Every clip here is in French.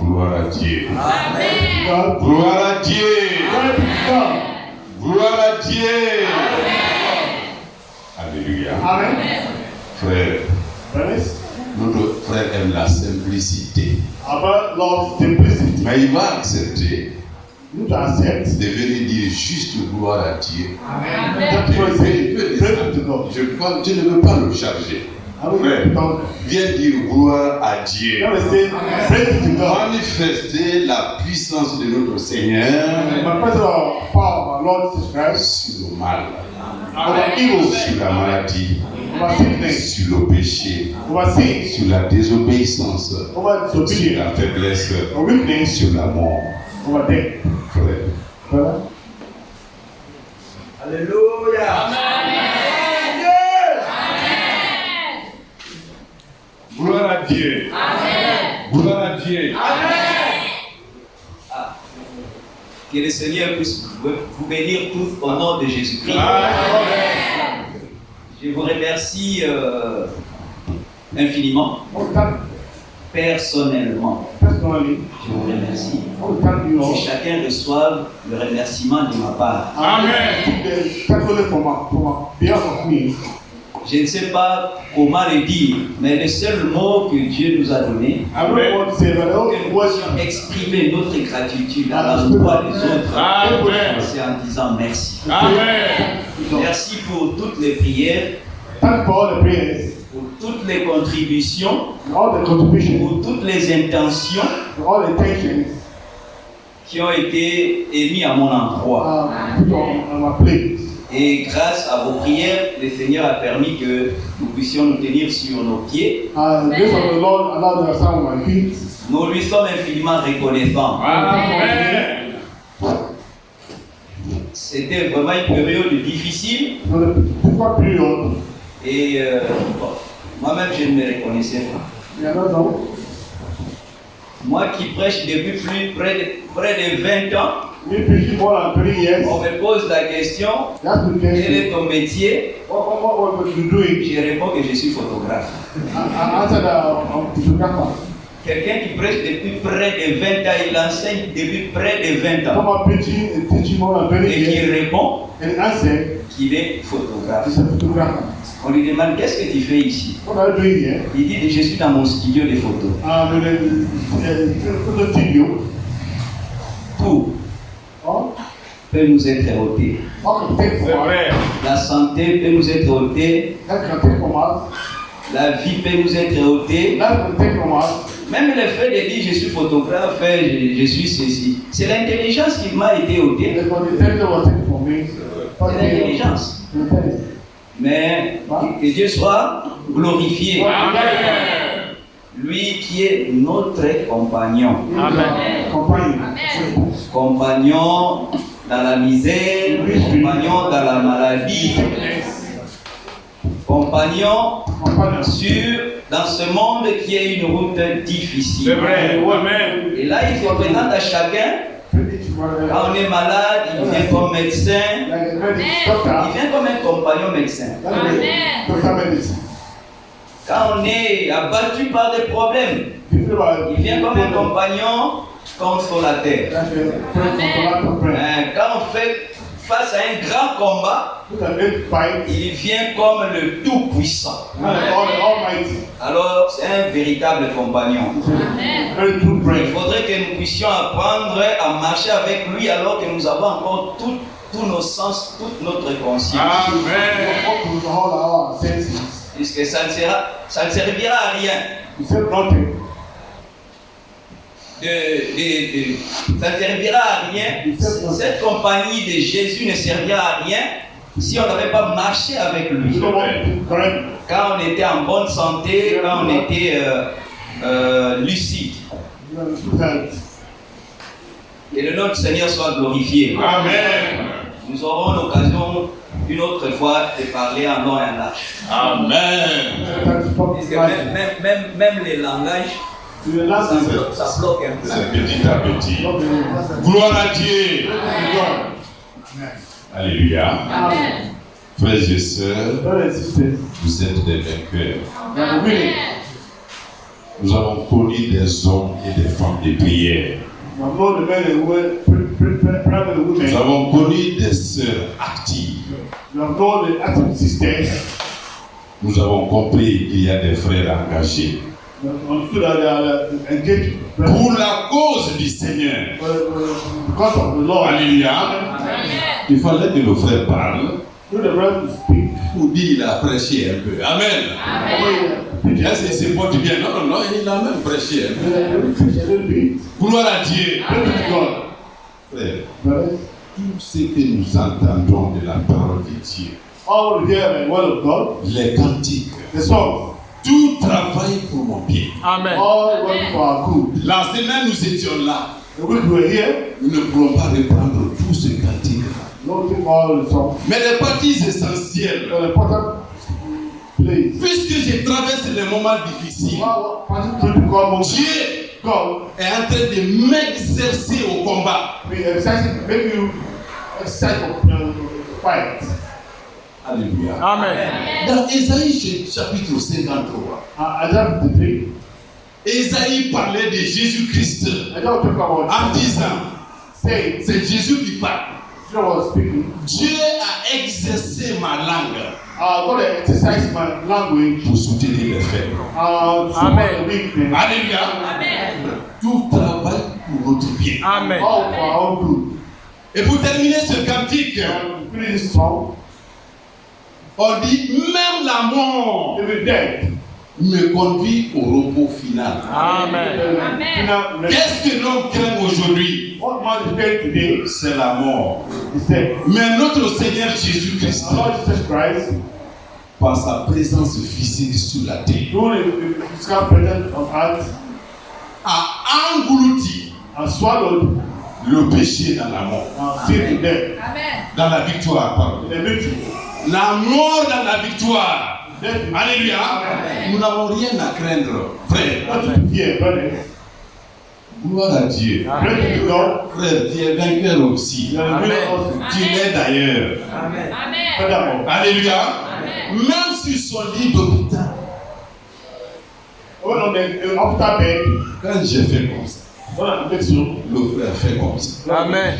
Gloire à Dieu. Amen. Gloire à Dieu. Gloire à Dieu. Alléluia. Amen. Frère, notre frère aime la simplicité. Our Lord simplicity. Mais il va accepter You to accept. de venir dire juste gloire à Dieu. That was it. Praise to God. Je ne veux pas le charger. Frère, viens dire gloire à Dieu. That was it. Praise to God. Manifester la puissance de notre Seigneur My presence of power, my Lord Jesus Christ, sur le mal, over evil, sur la maladie, over sickness, sur le péché, over sin, sur la désobéissance, over sur disobedience, la faiblesse, over weakness, sur la mort. over death. Frère, Brother? Alléluia. gloire à Dieu. Gloire à Dieu. Que le Seigneur puisse vous bénir tous au nom de Jésus-Christ. Je vous remercie infiniment, personnellement. Personally, Je vous remercie. I will thank you Que all. chacun reçoive le remerciement de ma part. Personally for behalf of me. Je ne sais pas comment le dire, mais le seul mot que Dieu nous a donné, I don't know what to say, but I que only nous want puissions exprimer notre gratitude à l'endroit des autres, c'est en disant merci. Merci pour toutes les prières, thank for all the prayers, pour toutes les contributions, all the contributions, pour toutes les intentions all the tensions qui ont été émises à mon endroit. put on my plate. Et grâce à vos prières, le Seigneur a permis que nous puissions nous tenir sur nos pieds. The grace of the Lord allowed me to stand on my feet. Nous lui sommes infiniment reconnaissants. C'était vraiment une période difficile For the difficult period, et bon, moi-même je ne me reconnaissais pas. we are not done. Moi qui prêche depuis près de 20 ans, We preach more than 30 years. on me pose la question, That's the quel question. est ton métier? What you doing? Je réponds que je suis photographe. I answered I'm a photographer. Quelqu'un qui prêche depuis près de 20 ans, il enseigne depuis près de 20 ans I'm preaching and teaching more than 20 et qui years. répond And answer qu'il est photographe. is a photographer. On lui demande qu'est-ce que tu fais ici? What are you doing here? Il dit je suis dans mon studio de photos. Photo studio. Tout Oh, peut nous être ôté. what can take from us? La santé peut nous être ôtée, That can take from us. la vie peut nous être ôtée. That can take from us. Même le fait de dire je suis photographe, je suis ceci, c'est l'intelligence qui m'a été ôtée. Because the intelligence was taken from me. C'est l'intelligence. Mais que Dieu soit glorifié. Lui qui est notre compagnon. Compagnon dans la misère, compagnon dans la maladie, compagnon dans ce monde qui est une route difficile. Et là, il se présente à chacun. Quand on est malade, il vient comme médecin, il vient comme un compagnon médecin. Quand on est abattu par des problèmes, il vient comme un compagnon consolateur. Quand on fait face à un grand combat, il vient comme le Tout-Puissant. Alors, c'est un véritable compagnon. Il faudrait que nous puissions apprendre à marcher avec lui alors que nous avons encore tous nos sens, toute notre conscience. Puisque ça ne servira à rien. Ça ne servira à rien. Cette compagnie de Jésus ne servira à rien si on n'avait pas marché avec lui. Quand on était en bonne santé, quand on était lucide. Que le nom du Seigneur soit glorifié. Amen. Nous aurons l'occasion une autre fois de parler en long et en large. Amen. Parce que même les langages Ça bloque un peu. C'est petit à petit. Gloire à Dieu. Alléluia. Amen. Frères et sœurs, vous êtes des vainqueurs. Amen. Nous avons connu des hommes et des femmes de prière. Nous avons connu des sœurs actives. Nous avons compris qu'il y a des frères engagés. Pour la cause du Seigneur. Alléluia. Il fallait que le frère parle. Pour dire qu'il a prêché un peu. Amen. Bien, c'est pas du bien. Non, il a même prêché un peu. Gloire à Dieu. Frère, tout ce que nous entendons de la parole de Dieu, les cantiques, tout travaille pour mon bien. Amen. La semaine nous étions là. Nous ne pourrons pas reprendre tout ce cantique-là. Mais les parties essentielles, puisque je traverse les moments difficiles, Dieu est en train de m'exercer au combat. Alléluia. Amen. Dans Ésaïe chapitre 53, Ésaïe parlait de Jésus-Christ en disant, c'est Jésus qui parle. Dieu a exercé ma langue pour soutenir les faibles. Amen. Alléluia. Tout travaille pour notre bien. Amen. Et pour terminer ce cantique, on dit même la mort me conduit au repos final. Amen. Qu'est-ce que l'homme craint aujourd'hui? C'est la mort. Mais notre Seigneur Jésus-Christ, par sa présence physique sur la terre, a englouti le péché dans la mort. Dans la victoire, pardon. La mort dans la victoire. Alléluia. Nous n'avons rien à craindre, frère. Gloire à Dieu. Frère, tu es vainqueur aussi. Tu l'es d'ailleurs. Alléluia. Même sur son lit d'hôpital. Quand j'ai fait comme ça, le frère fait comme ça. Amen.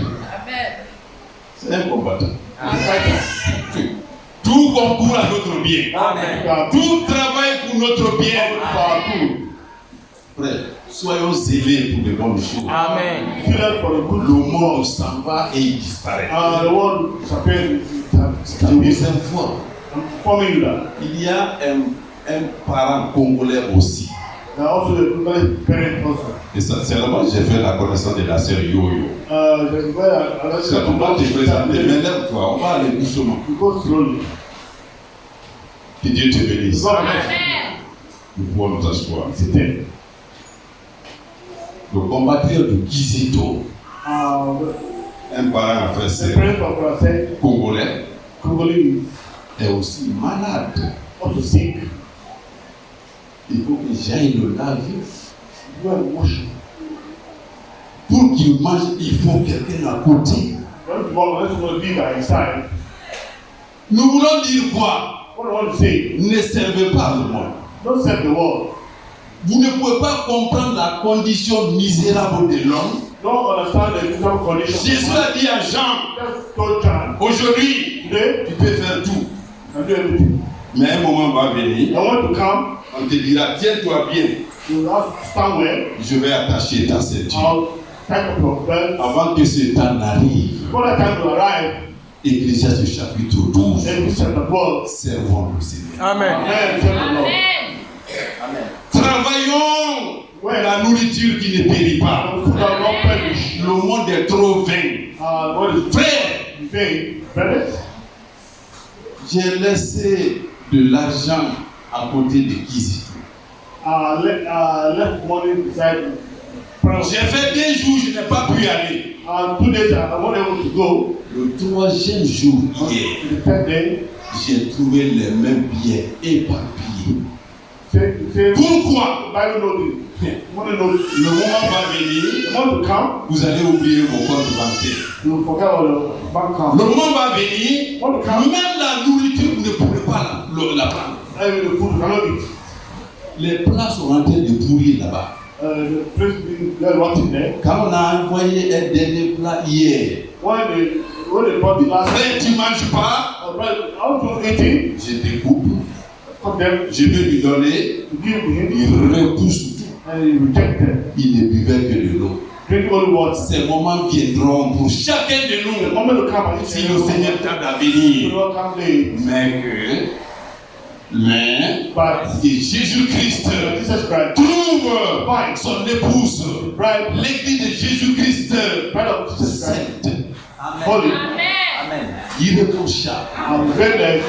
C'est un combattant. Tout concourt à notre bien. Amen. Tout travaille pour notre bien. Frère, soyons zélés pour les bonnes choses. Amen. Le monde s'en va et il disparaît. Je vous informe. Il y a un parent congolais aussi. Et sincèrement, j'ai fait la connaissance de la sœur Yo-Yo. C'est pour moi te présenter. Mais lève-toi, on va aller doucement. Que Dieu te bénisse. Amen. Nous pouvons nous asseoir. Le combatteur de Kizito, un parent français congolais, est aussi malade. Il faut que j'aille le laver. Pour qu'il mange, il faut quelqu'un à côté. Nous voulons dire quoi? Ne servez pas le monde. Vous ne pouvez pas comprendre la condition misérable de l'homme. Jésus a dit à Jean, aujourd'hui, tu peux faire tout. Mais un moment va venir, on te dira, tiens-toi bien. Je vais attacher ta ceinture. Avant que ce temps n'arrive, Ecclésiaste chapitre 12, servons le Seigneur. Amen. Travaillons la nourriture qui ne périt pas. Le monde est trop vain. Frère, j'ai laissé de l'argent à côté de Kizito. J'ai fait 2 jours, je n'ai pas pu aller. Le 3e jour hier, j'ai trouvé les mêmes billets éparpillés. Pourquoi? Bible knows it. Le moment va venir, The moment will come, vous allez oublier vos comptes bancaires. you will forget all the bank account. Le moment va venir, What will come? même la nourriture, vous ne pourrez pas la prendre. The food you cannot eat. Les plats sont en train de pourrir là-bas. The place being very rotten there. Quand on a envoyé un dernier plat hier, When they brought the last frère, tu ne manges pas, how to eat it, je découpe, for them je vais lui donner, to give him, il repousse tout. and he rejected. Il ne buvait que de l'eau. Drink only water. Ces moments viendront pour chacun de The nous, moment will come, and si le Seigneur tarde à venir. will not come late. Mais But que Jésus-Christ Jesus Christ, trouve son épouse, bride, l'église de Jésus-Christ, bride of Jesus Christ, sainte, holy, irréprochable, and blameless,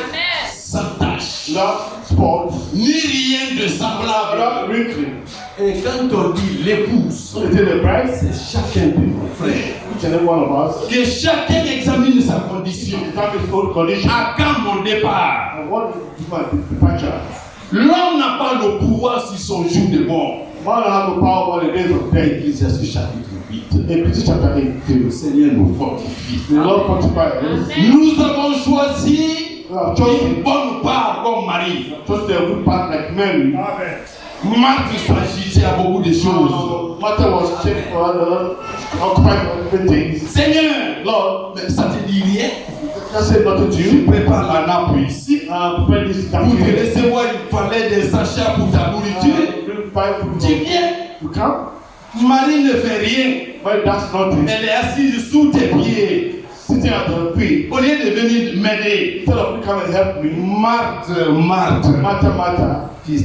sans tache, without spot, ni rien de semblable. without wrinkle. Et quand on dit l'épouse, So it is the bride, c'est chacun de nos frères. each and every one of us, Que chacun examine sa condition. examine his own condition. À quand mon départ? And what is my departure? L'homme n'a pas le pouvoir sur son jour de mort. Man have the power over the days of death. Ecclésiaste chapitre 8. Ecclesiastes chapter 8. Que le Seigneur nous fortifie. The Lord fortify us. Nous avons choisi We have chosen une bonne part comme Marie. just a good path like Mary. Marc s'agitait à beaucoup de choses. Matter was checked for occupied on different things. Seigneur, Lord, mais ça te dit rien? just say nothing to Tu you. prépares la nappe ici. Prepare this Pour te document. recevoir, il fallait des achats pour ta nourriture. Bring five Tu people. viens. You come, Marie ne fait rien. but that's nothing. Elle est assise sous tes pieds. Sitting at the feet. Au lieu de venir m'aider. Instead of you come and help me. Marthe, Matter. qui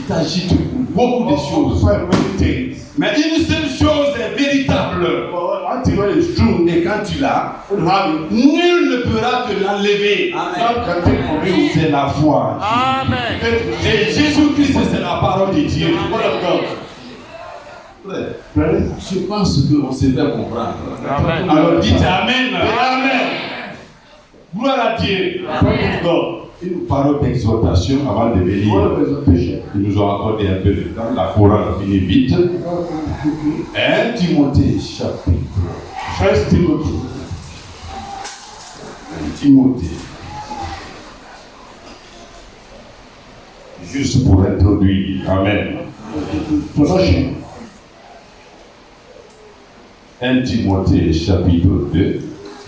t'agite pour beaucoup de choses. Five many things. Mais une seule chose est véritable. But one thing that is true, Et quand tu l'as, when you have it, nul ne pourra te l'enlever. God can take from you. C'est la foi. Amen. Et Jésus-Christ, c'est la parole de Dieu. The word of God. Frère, Brother, je pense qu'on se fait comprendre. Amen. Alors dites Amen. Amen. Gloire à Dieu. praise God. Une parole d'exhortation avant de The venir. word of exhortation. Ils nous ont accordé un peu de temps. La chorale finit vite. 1 Timothée chapitre. First Timothy. 1 Timothée. Juste pour introduire. Amen. Introduction. 1 Timothée chapitre 2.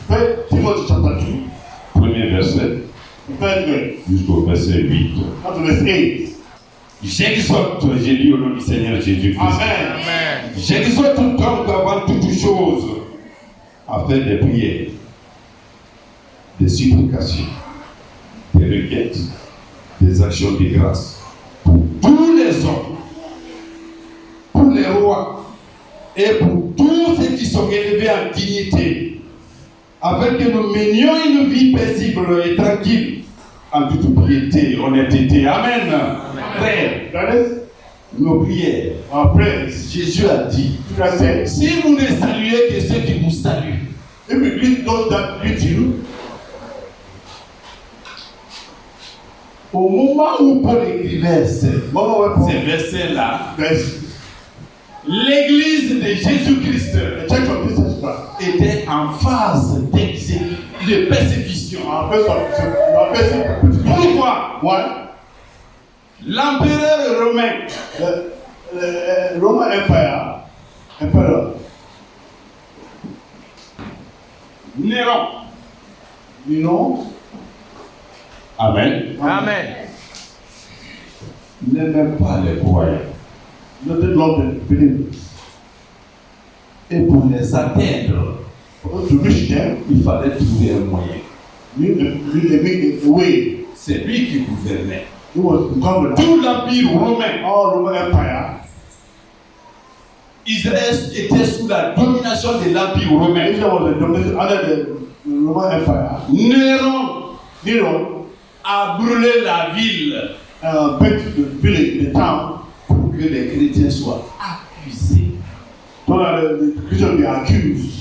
First Timothy chapter 2. Premier verset Third verse. jusqu'au verset 8. Up to verse 8. J'exhorte, j'ai lu au nom du Seigneur Jésus-Christ. Amen. Amen. J'exhorte donc avant toute chose à faire des prières, des supplications, des requêtes, des actions de grâce pour tous les hommes, pour les rois et pour tous ceux qui sont élevés en dignité, afin que nous menions une vie paisible et tranquille, en toute piété, honnêteté. Amen. Frère, Brothers, nos prières, our prayers. Jésus a dit, Jesus said, si vous ne saluez que ceux qui vous saluent, if you greet those that greet you, au moment où Paul écrivait ces Mama weapon, versets-là, verse, l'église de Jésus-Christ the church of Jesus Christ, était en phase de persécution. our first of our first. Pourquoi? Why? L'empereur romain, The Roman Empire, emperor Néron, you know, Amen, Amen. n'aimait pas les croyants. doesn't love the believers. Et pour les atteindre, To reach them, il fallait trouver un moyen. need a way. C'est lui qui gouvernait. He was the governor. Tout l'empire romain, All Roman Empire, Israël était sous la domination de l'empire romain. Israel was the domination under the Roman Empire. Néron Nero a brûlé la ville burnt the village, the town, pour que les chrétiens soient accusés. so that the Christians be accused.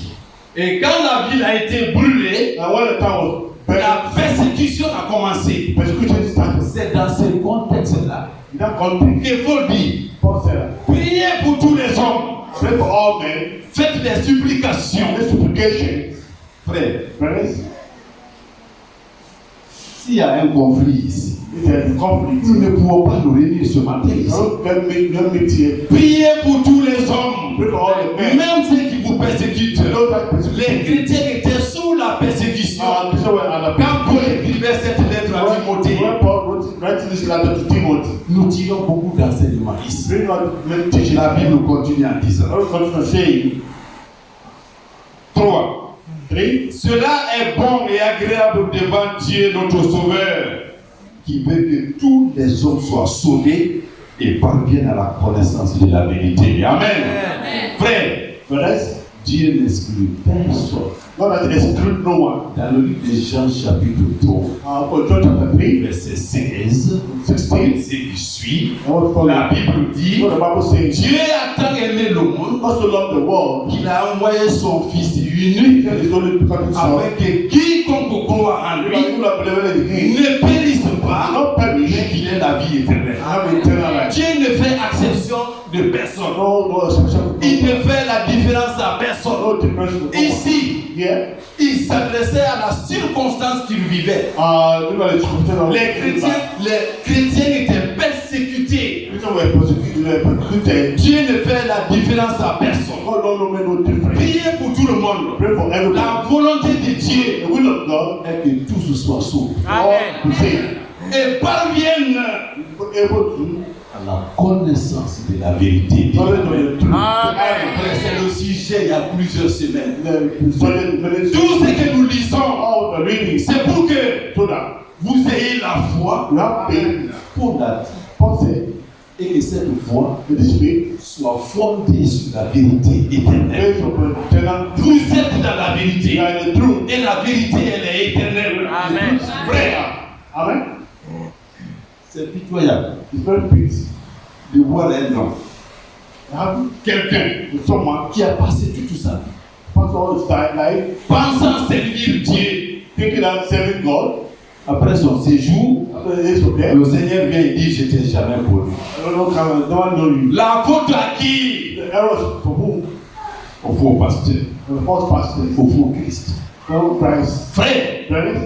Et quand la ville a été brûlée, And when the town was la burnt, persécution a commencé. persecution started. C'est dans ce contexte-là Il faut dire, priez pour tous les hommes. Pray for all men. Faites des supplications. Make supplications. Frère, Brothers, s'il y a un conflit ici, if there is conflict, nous ne pouvons pas nous réunir ce matin ici. don't meet here. Priez pour tous les hommes, Pray for all the men. même ceux qui vous persécutent. Those that Les persecute. chrétiens étaient sous la persécution. Christians were under Quand Paul écrivait cette lettre à Timothée, when Paul writing this letter to Timothy, nous tirons beaucoup d'enseignements ici. bring out many teachings. La Bible continue en disant. I will continue saying 3. 3. Cela est bon et agréable devant Dieu notre Sauveur, qui veut que tous les hommes soient sauvés et parviennent à la connaissance de la vérité. Amen. Frère, Brothers, Dieu n'exclut personne. God has excluded no one. Dans le livre de Jean chapitre 3, For John chapter 3, verset 16, 16, c'est qui suit, I want to follow. la Bible dit, What the Bible says, Dieu a tant aimé le monde God so loved the world, qu'il a envoyé son Fils unique He only begotten Son, afin que quiconque croit en that lui you that believe in Him ne périsse pas, not perish, mais qu'il ait la vie éternelle. have eternal life. Dieu ne fait exception de personne. No exception. Il ne fait la différence à personne. No difference with no one. Ici, Here, il s'adressait à la circonstance qu'il vivait. look at the description of Les chrétiens étaient persécutés. Christians were persecuted. Dieu ne fait la différence à personne. God don't make no difference. Priez pour tout le monde. Pray for everyone. La volonté de Dieu The will of God est que tous soient sauvés all to save. et parviennent Able to à la connaissance de la vérité. knowledge of the truth. Après, c'est le sujet il y a plusieurs semaines. The Tout ce que nous lisons, all the reading c'est pour que so that vous ayez la foi you have faith. pour la Paul said, et que cette foi with this faith, soit fondée sur la vérité éternelle. based upon eternal truth. Vous êtes dans la You vérité are in the truth. et la vérité elle est éternelle. Amen. Frère, Amen. c'est pitoyable It's very pity. de voir un homme, You have quelqu'un someone qui a passé toute sa vie pass all his life pensant servir Dieu. thinking that serving God. Après son séjour, After the days of death, le Seigneur vient et dit je t'ai jamais connu. I don't know, no one know you. La faute à qui? The errors for whom? Au faux pasteur, The false pastors. au faux Christ. For Christ. Frère, Brothers,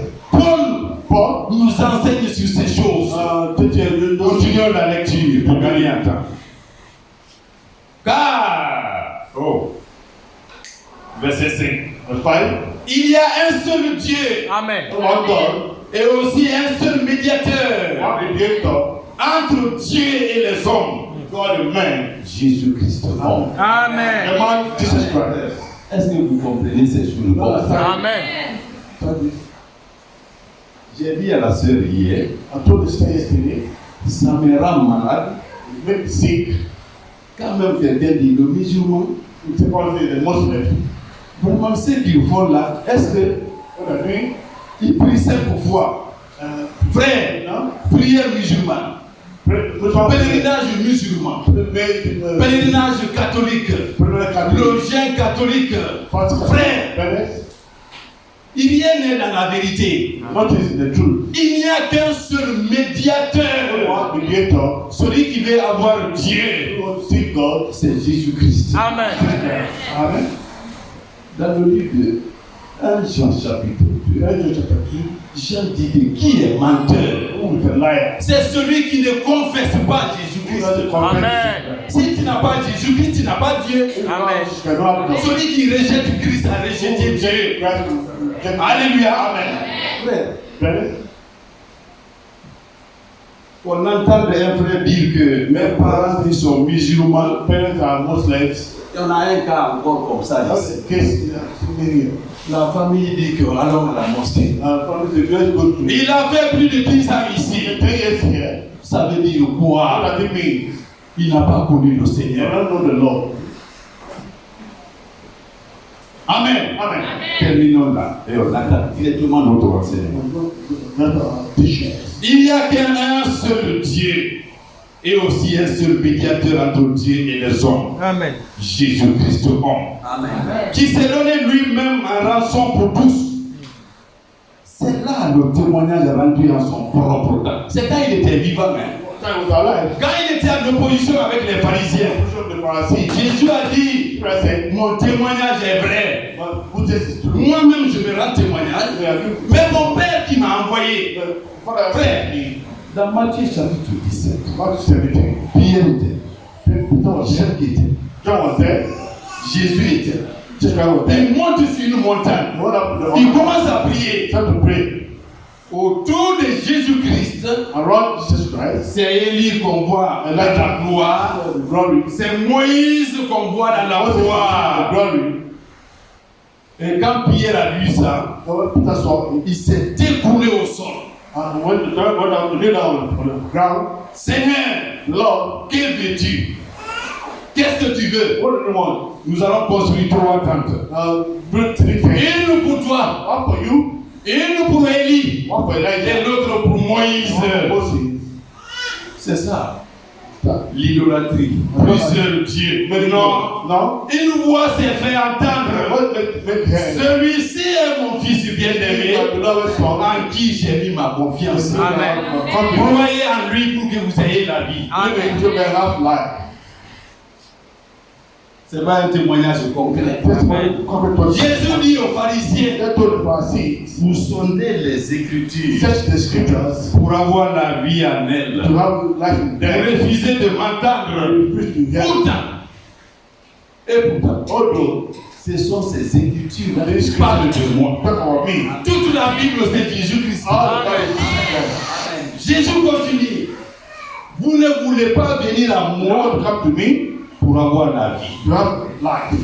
Paul nous enseigne sur ces choses. Continuons la lecture pour gagner un temps. Car, verset 5. Il y a un seul Dieu Amen. One God, et aussi un seul médiateur one mediator, entre Dieu et les hommes, God and man. Jésus-Christ homme. The Amen. man Jesus Christ. Est-ce que vous comprenez ces choses? Amen. J'ai dit à la sœur hier, I told the sister yesterday, ça me rend malade. it made me sick. Quand même quelqu'un dit le musulman, It's probably the Muslim. vraiment ce qu'ils font là, est-ce que What they're doing, ils prient simple foi? Frère, no? prière musulmane, pèlerinage musulman, pèlerinage catholique, le jeûne catholique. Frère, il y a né dans la vérité. Notice the truth. Il n'y a qu'un seul médiateur. One mediator, Celui qui veut avoir Dieu, who wants to see God. c'est Jésus-Christ. Amen. Amen. Dans le livre de 1 Jean chapitre 2, John chapter 2, Jean dit que qui est menteur? who is a liar? C'est celui qui ne confesse pas Jésus-Christ. Amen. Si tu n'as pas Jésus-Christ, tu n'as pas Dieu. Amen. Celui qui rejette Christ a rejeté Dieu. Alléluia. Amen. Frère, on entend un frère dire que mes parents ils sont musulmans. Parents are Muslims. Il y en a un cas encore comme ça That's ici. the case in La famille dit que allons à la mosquée. from the great go to. Il a fait plus de 10 ans ici. 10 years here. Ça veut dire What quoi? does it mean? Il n'a pas connu le You Seigneur. don't know the Lord. Amen. Amen. Terminons là. Et on attend directement notre enseignement. That's our teaching. Il n'y a qu'un seul Dieu et aussi un seul médiateur entre Dieu et les hommes. Amen. Jésus-Christ homme. Amen. Qui s'est donné lui-même en rançon pour tous. C'est là le témoignage rendu en son propre temps. C'est quand il était vivant. Hein. time was alive. Quand il était en opposition avec les pharisiens, The Pharisees. Jésus a dit, Present. mon témoignage est vrai. But who says it's true? Moi-même, je me rends témoignage. They are good. Mais mon Père qui m'a envoyé, The Father frère, said me. dans Matthieu chapitre 17, Matthew 17. Pierre était, Peter was there. Jacques était, John was there. Jésus était. Jesus was there. Il monte sur une montagne. What happened to the Il altar? commence à prier. Start to pray. Autour de Jésus-Christ, Around Jesus Christ. c'est Élie qu'on voit dans la gloire. The glory. C'est Moïse qu'on voit dans la Moses was in the gloire. glory. Et quand Pierre a lu ça, So when Peter saw it, il s'est écoulé au sol. and when the Lord went down to lay down on the ground, Seigneur, Lord, que veux-tu? Qu'est-ce que tu veux? what do you want? Nous allons construire 3 tentes. Build 3 things. Une pour toi, One for you, une pour Élie, one for et Elijah, l'autre pour Moïse. one for Moses. C'est ça, That. l'idolâtrie. Plusieurs dieux. Mais Non, no. une voix s'est fait entendre. What make head? Celui-ci est mon fils bien-aimé, My beloved son. en qui j'ai mis ma confiance. Amen. Croyez en lui pour que vous ayez la vie. Amen. You may have life. C'est pas un témoignage concret. Testimony coming to Jésus dit aux pharisiens, They told the Pharisees, vous sondez les Écritures search the scriptures pour avoir la vie en elles. to have life in Vous them. refusez de m'entendre. Refuse to hear. Pourtant, Although ce sont ces Écritures qui parlent de moi. talk about me, Toute la Bible, c'est Jésus-Christ. all the Bible Jésus continue. Vous ne voulez pas venir à you moi want to come to me pour avoir la vie. to have life.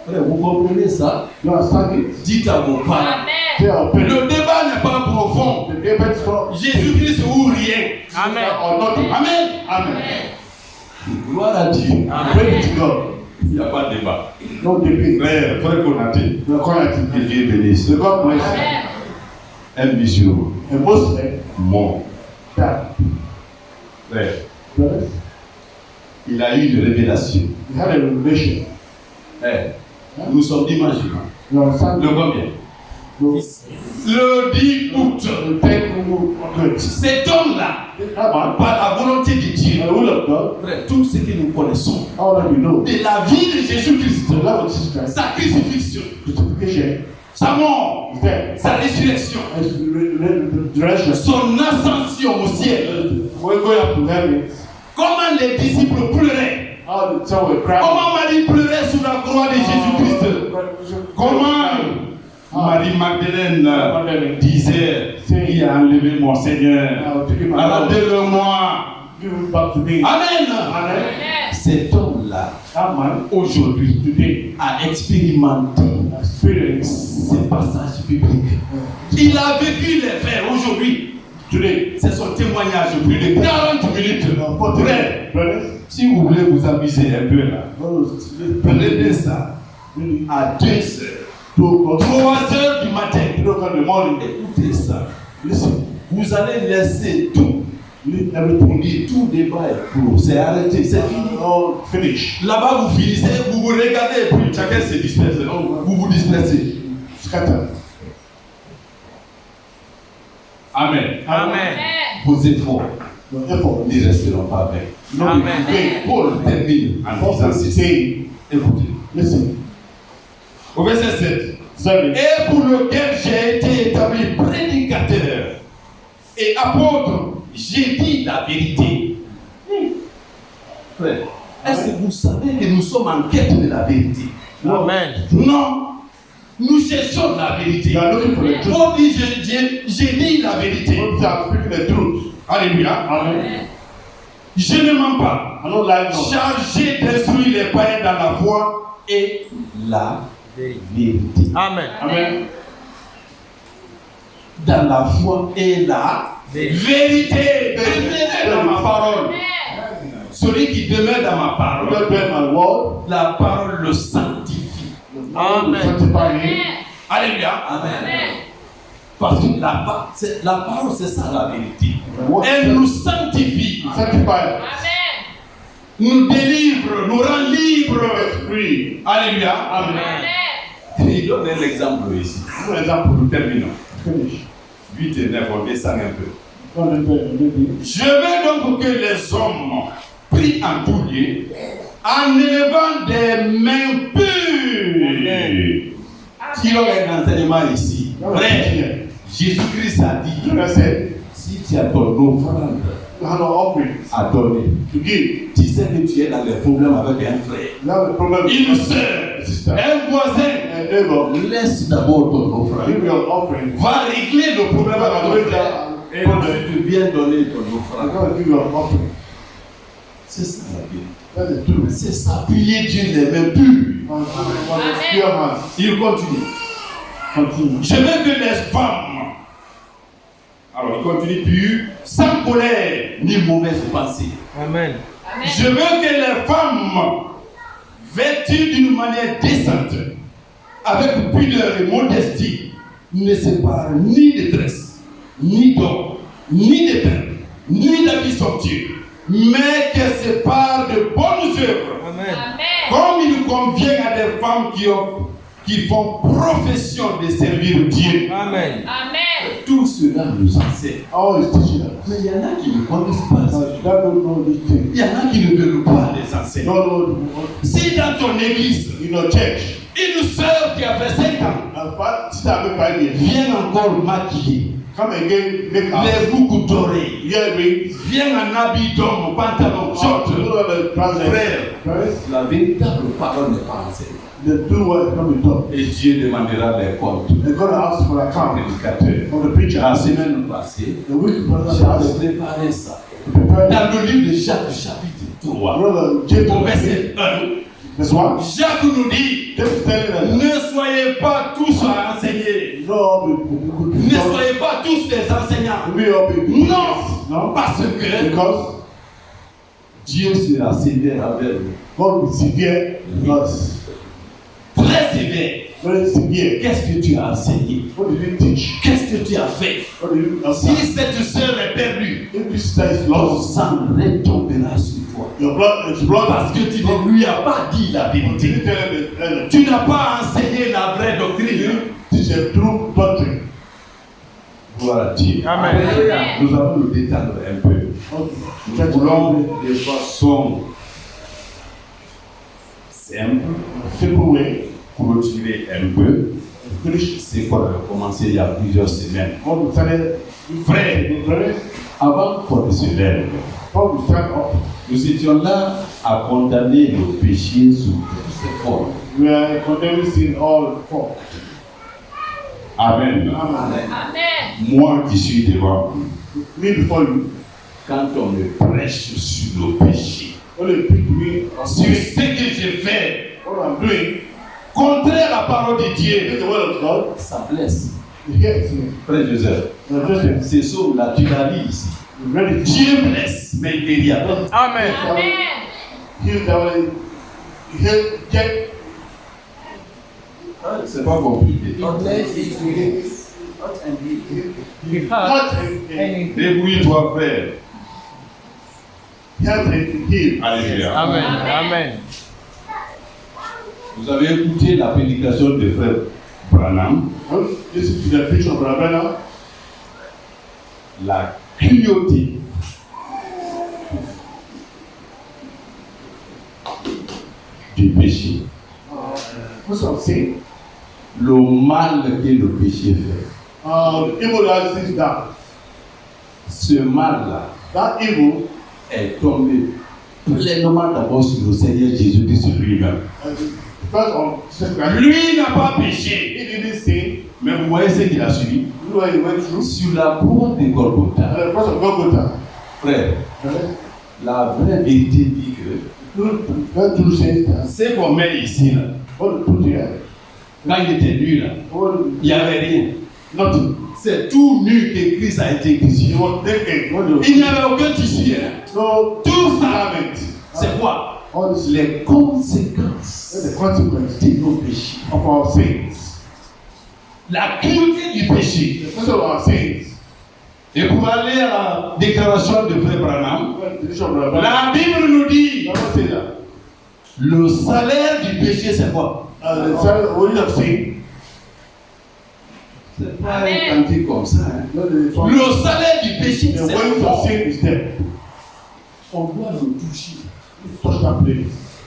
Frère, vous comprenez ça? You understand it? Dites à vos parents. They are open. Le débat n'est pas profond. The debate from Jésus-Christ ou rien. Amen. or nothing. Amen. Amen. Gloire à Dieu. Pray to God. Il n'y a pas de débat. No debate. Frère Konaté, We are calling que it. Dieu bénisse. The God bless Un musulman, a Muslim mon that frère, brothers, il a eu une révélation. we had a revelation. Nous sommes dimanche. You understand? Le combien? No. Le 10 août. The 10th of Cet homme-là, that man, par la volonté de Dieu, by the will of God, frère, tout ce que nous connaissons all that we know, de la vie de Jésus-Christ, the love of Jesus Christ, sa crucifixion, justification, sa mort, is there. sa résurrection, And the resurrection. son ascension au ciel. We're going up to heaven. Comment les disciples pleuraient? How the son will cry. Comment Marie pleurait sous la croix de Jésus-Christ? Comment Marie-Magdalène disait, il a enlevé mon Seigneur, rendez-le-moi. Give it back to me. Amen. Amen. Cet homme-là, That man, aujourd'hui, today, a expérimenté experience ces passages bibliques. Il a vécu les faits aujourd'hui. today. C'est son témoignage de plus de 40 minutes. Frère, Brothers, si vous voulez vous amuser un peu là, prenez ça really, à 2 heures, 2 3 heures du matin. o'clock in the morning, Écoutez ça. listen, Vous allez laisser tout. leave On everything. dit tout débat est clos. C'est arrêté, c'est fini. All finish. Là-bas, vous finissez, vous vous regardez, puis chacun se disperse. Vous vous dispersez. Scatter. Amen. Amen. Vos efforts Your effort. ne resteront pas vains. No Amen. vain. Paul termine en Paul disant is ceci. saying, Écoutez. listen, Au verset 7. 7. Et pour lequel j'ai été établi prédicateur et apôtre, j'ai dit la vérité. Frère, est-ce que vous savez que nous sommes en quête de la vérité? Amen. Non. Nous cherchons la vérité. You are looking for the truth. Paul dit, j'ai dit la vérité. God is speaking the truth. Alléluia. Amen. Je ne mens pas. I don't lie no. Chargé d'instruire les païens dans la foi et la vérité. Amen. Amen. Dans la foi et la vérité. Demeurez dans ma parole. Celui qui demeure dans ma parole, God bear my word. la parole le sanctifie. Amen. Sanctify him. Alléluia. Amen. Parce que la parole, c'est ça la vérité. Elle nous sanctifie, Sanctify. nous délivre, nous rend libres. Free. Alléluia. Amen. Il donne un exemple ici. For example, Nous terminons. finish. 8 et 9, on descend un peu. Je veux donc que les hommes prient en tout lieu, en élevant des mains pures. Qui aurait un enseignement ici? Vrai. Jésus-Christ a dit, si tu as ton offrande à donner, tu sais que tu es dans les problèmes avec un frère, une soeur, un voisin. Laisse d'abord ton offrande. Va régler le problème avec ton frère. Et ensuite tu viens donner ton offrande. C'est ça la Bible. C'est s'appuyer Dieu les mains pures. Il continue. Je veux que les femmes, alors il continue pur, sans colère ni mauvaise pensée. Amen. Je veux que les femmes, vêtues d'une manière décente, avec pudeur et modestie, ne séparent ni de tresse, ni d'or, ni de pain, ni d'habits somptueux, mais qu'elles séparent de bonnes œuvres. Amen. Comme il convient à des femmes qui font profession de servir Dieu. Amen. Tout cela nous enseigne. Mais il y en a qui ne connaissent pas ça. Il y en a qui ne veulent pas les enseigner. Si dans ton église, une sœur qui a fait 5 ans vient encore maquiller, les boucles dorées, vient en habit d'homme, pantalon, short, frère, la véritable parole n'est pas enseignée. Et Dieu demandera des comptes. La semaine passée, j'avais préparé ça. Dans le livre de Jacques, chapitre 3, au verset 1, Jacques nous dit, ne soyez pas tous à enseigner. Ne soyez pas tous des enseignants. Non, parce que Dieu sera sévère avec nous. Très sévère. Qu'est-ce que tu as enseigné? Qu'est-ce que tu as fait? Si cette sœur est perdue, ton sang retombera sur toi. Parce que tu ne lui as pas dit la vérité. Tu n'as pas enseigné la vraie doctrine. Gloire à Dieu. Amen. Nous allons nous détendre un peu. Nous voulons de façon simple clôturer un peu ce qu'on a commencé il y a plusieurs semaines. Frère, avant qu'on se lève, nous étions là à condamner nos péchés sous toutes ses formes. Amen. Moi qui suis devant vous, quand on me prêche sur nos péchés, sur ce que j'ai fait, contraire à la parole de Dieu, ça blesse. Frère Joseph, c'est ça là, tu l'as dit ici. Dieu blesse, mais il guérit. Amen. C'est pas compliqué. Débrouille-toi, frère. Alléluia. Amen. Amen. Vous avez écouté la prédication de frère Branham. La cruauté du péché. Le mal que le péché fait. Ce mal-là est tombé pleinement d'abord sur le Seigneur Jésus-Christ lui-même. Lui n'a pas péché. Mais vous voyez ce qu'il a subi sur la croix de Golgotha. Frère, la vraie vérité dit que c'est qu'on met ici là. Quand il était nu là, il n'y avait rien. C'est tout nu que Christ a été crucifié. Il n'y avait aucun tissu. Tout ça, c'est quoi? Les conséquences de nos péchés. La cruauté du péché. Et pour aller à la déclaration de frère Branham, la Bible nous dit le salaire du péché c'est quoi? C'est pas un cantique comme ça. Hein. Le salaire du péché, c'est the wages of sin is death. On doit le toucher. Touch that place.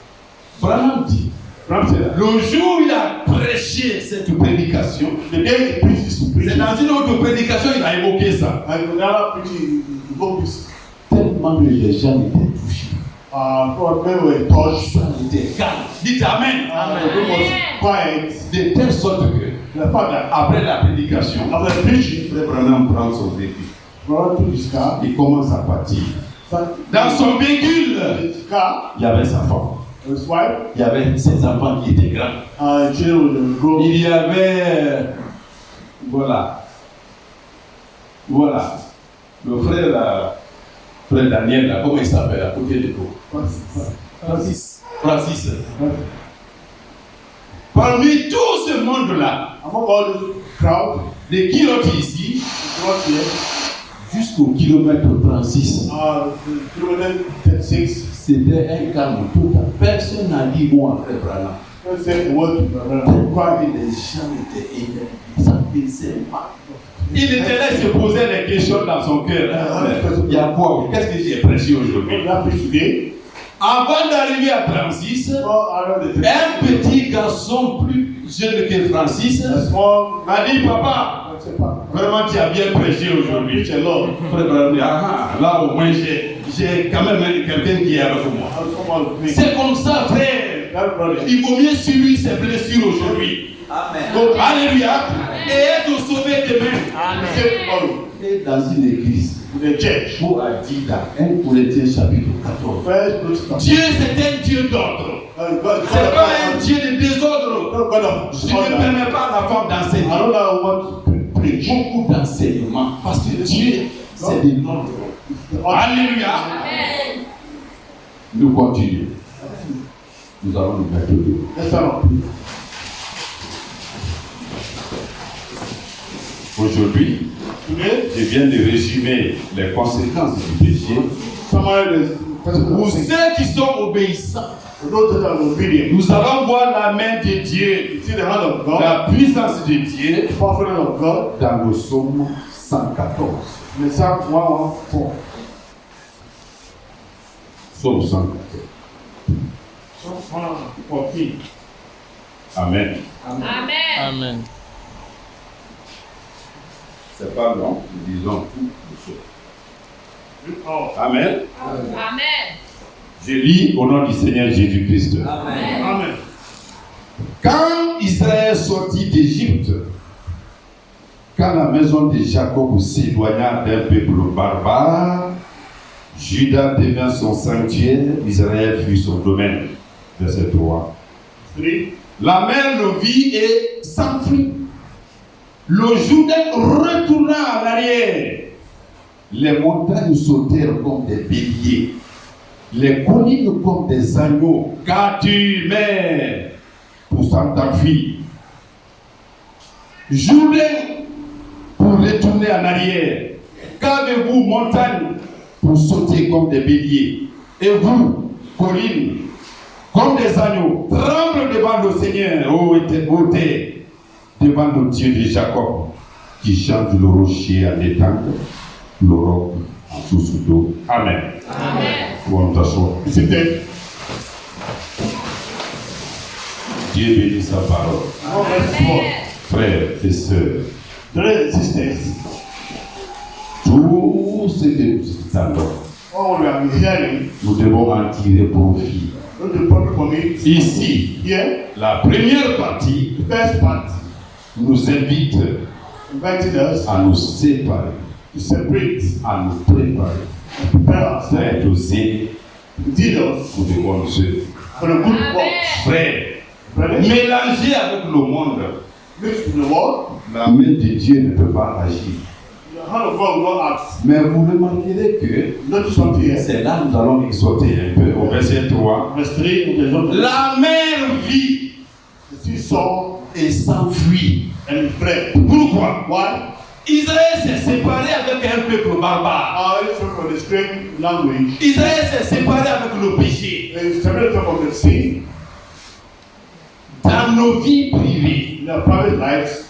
Branham dit, le jour où il a prêché cette prédication, the day he preached this c'est preaching, dans une autre prédication il a évoqué ça. and another preaching, he spoke this. Tellement que les gens étaient touchés. Men were touched. Ça était calme. Dites Amen. The room was quiet. De telle sorte que, The father, après la prédication, after the preaching, Frère Branham prend son véhicule. brought to his car. Il commence à partir. Dans son véhicule, His car, il y avait sa femme. his wife, Il y avait ses enfants qui étaient grands. children would grow. Il y avait, voilà, le frère, frère Daniel, là, comment il s'appelle, à côté de vous? Francis. Parmi tout ce monde-là, Among all the crowd, de Kiroti ici, brought here, jusqu'au kilomètre 36, kilometer 36, c'était un calme total. Personne n'a dit bon après Branham. don't say a word to the Pourquoi les gens étaient énervés? Ça faisait mal. Il était là, il se posait des questions dans son cœur. Il y a quoi? Qu'est-ce que j'ai prêché aujourd'hui? today. Avant d'arriver à 36, un petit garçon plus jeune que Francis m'a dit, papa, vraiment tu as bien prêché aujourd'hui. Là au moins j'ai quand même quelqu'un qui est avec moi. C'est comme ça, frère. Il vaut mieux subir ses blessures aujourd'hui. Amen. Alléluia. Et être sauvé demain. Amen. Et dans une église, Paul a dit dans 1 Corinthiens chapitre 14. Dieu c'est un Dieu d'ordre. C'est pas un Dieu de désordre. Je ne permets pas à la femme d'enseigner. Beaucoup d'enseignements. Parce que Dieu c'est de l'ordre. Alléluia. Amen. Nous continuons. Nous allons nous mettre dehors. Aujourd'hui, je viens de résumer les conséquences du péché. Pour ceux qui sont obéissants, nous allons voir la main de Dieu, la puissance de Dieu dans le psaume 114. Psaume 114. Amen. Amen. C'est pas long, nous disons tout le choses. Amen. Amen. Je lis au nom du Seigneur Jésus-Christ. Amen. Quand Israël sortit d'Égypte, quand la maison de Jacob s'éloigna d'un peuple barbare, Juda devint son sanctuaire, Israël fut son domaine. Verset 3. La mer le vit et s'enfuit. Le Jourdain retourna en arrière. Les montagnes sautèrent comme des béliers. Les collines comme des agneaux. Qu'as-tu, mer, poussant ta fille? Jourdain pour retourner en arrière. Qu'avez-vous, montagne, pour sauter comme des béliers? Et vous, collines, comme des agneaux, tremble devant le Seigneur, ô terre, devant le Dieu de Jacob, qui chante le rocher en étang, le roc en source d'eau. Amen. Amen. Dieu bénit sa parole. Amen. Frères et sœurs, Brothers and sisters, tout ce que nous entendons, all we are hearing, nous devons en tirer profit. not the problem for me. Ici, Here, la première partie the first part, nous invite inviting us à nous séparer, to separate, à nous préparer, prepare à ourselves, être osés to lead us pour de bonnes œuvres. for the good works. Frères, Brothers, mélangés avec le monde, mixed with the world, la main de Dieu ne peut pas agir. the hand of God will not act. Mais vous remarquerez que Notice something here. c'est là que nous allons exhorter un peu au verset 3. Verse 3, there's no La mer vit the sea saw et s'enfuit. and fled. Pourquoi? Why? Israël s'est séparé avec un peuple barbare. It's from the strange language. Israël s'est séparé avec le péché. It's separated from the sea. Dans nos vies privées, In our private lives,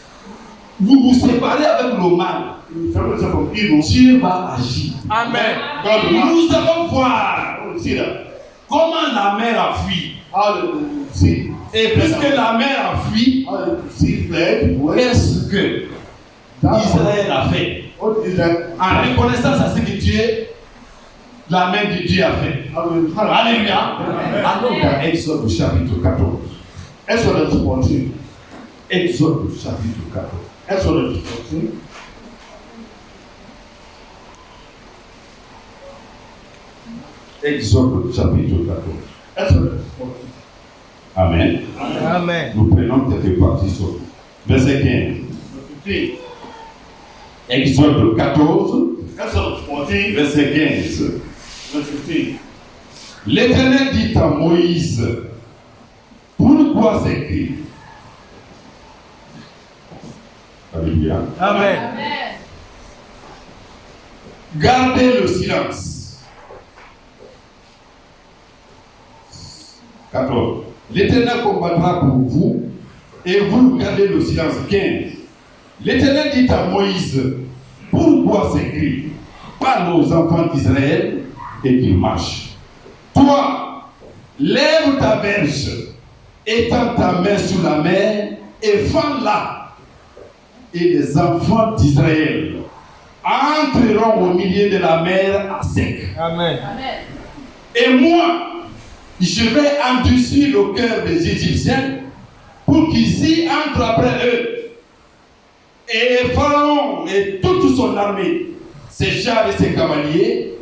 vous vous séparez avec le mal, You separate yourself from evil. Dieu va agir. Amen. God will act. Nous allons voir You see that? comment la mer a fui. How the sea, Et puisque la mer a fui, how the sea fled. qu'est-ce que Israël a fait? What is that? En reconnaissance à ce que Dieu, la main de Dieu a fait. Alléluia. Allons dans Exode chapitre 14. Exodus 14. Exode chapitre 14. Exodus 14. Exode chapitre 14. Exodus 14. Amen. Amen. Nous prenons quelques parties sur verset 15. 15. Exode 14, Exodus 14. verset 15. Verse 15. L'Éternel dit à Moïse, pourquoi s'écrit? Alléluia. Amen. Gardez le silence. 14. L'Éternel combattra pour vous et vous gardez le silence. 15. L'Éternel dit à Moïse, pourquoi s'écrit? Parle aux enfants d'Israël et qu'ils marchent. Toi, lève ta verge, étends ta main sur la mer et fends-la. Et les enfants d'Israël entreront au milieu de la mer à sec. Amen. Et moi, je vais endurcir le cœur des Égyptiens pour qu'ils y entrent après eux. Et Pharaon et toute son armée, ses chars et ses cavaliers,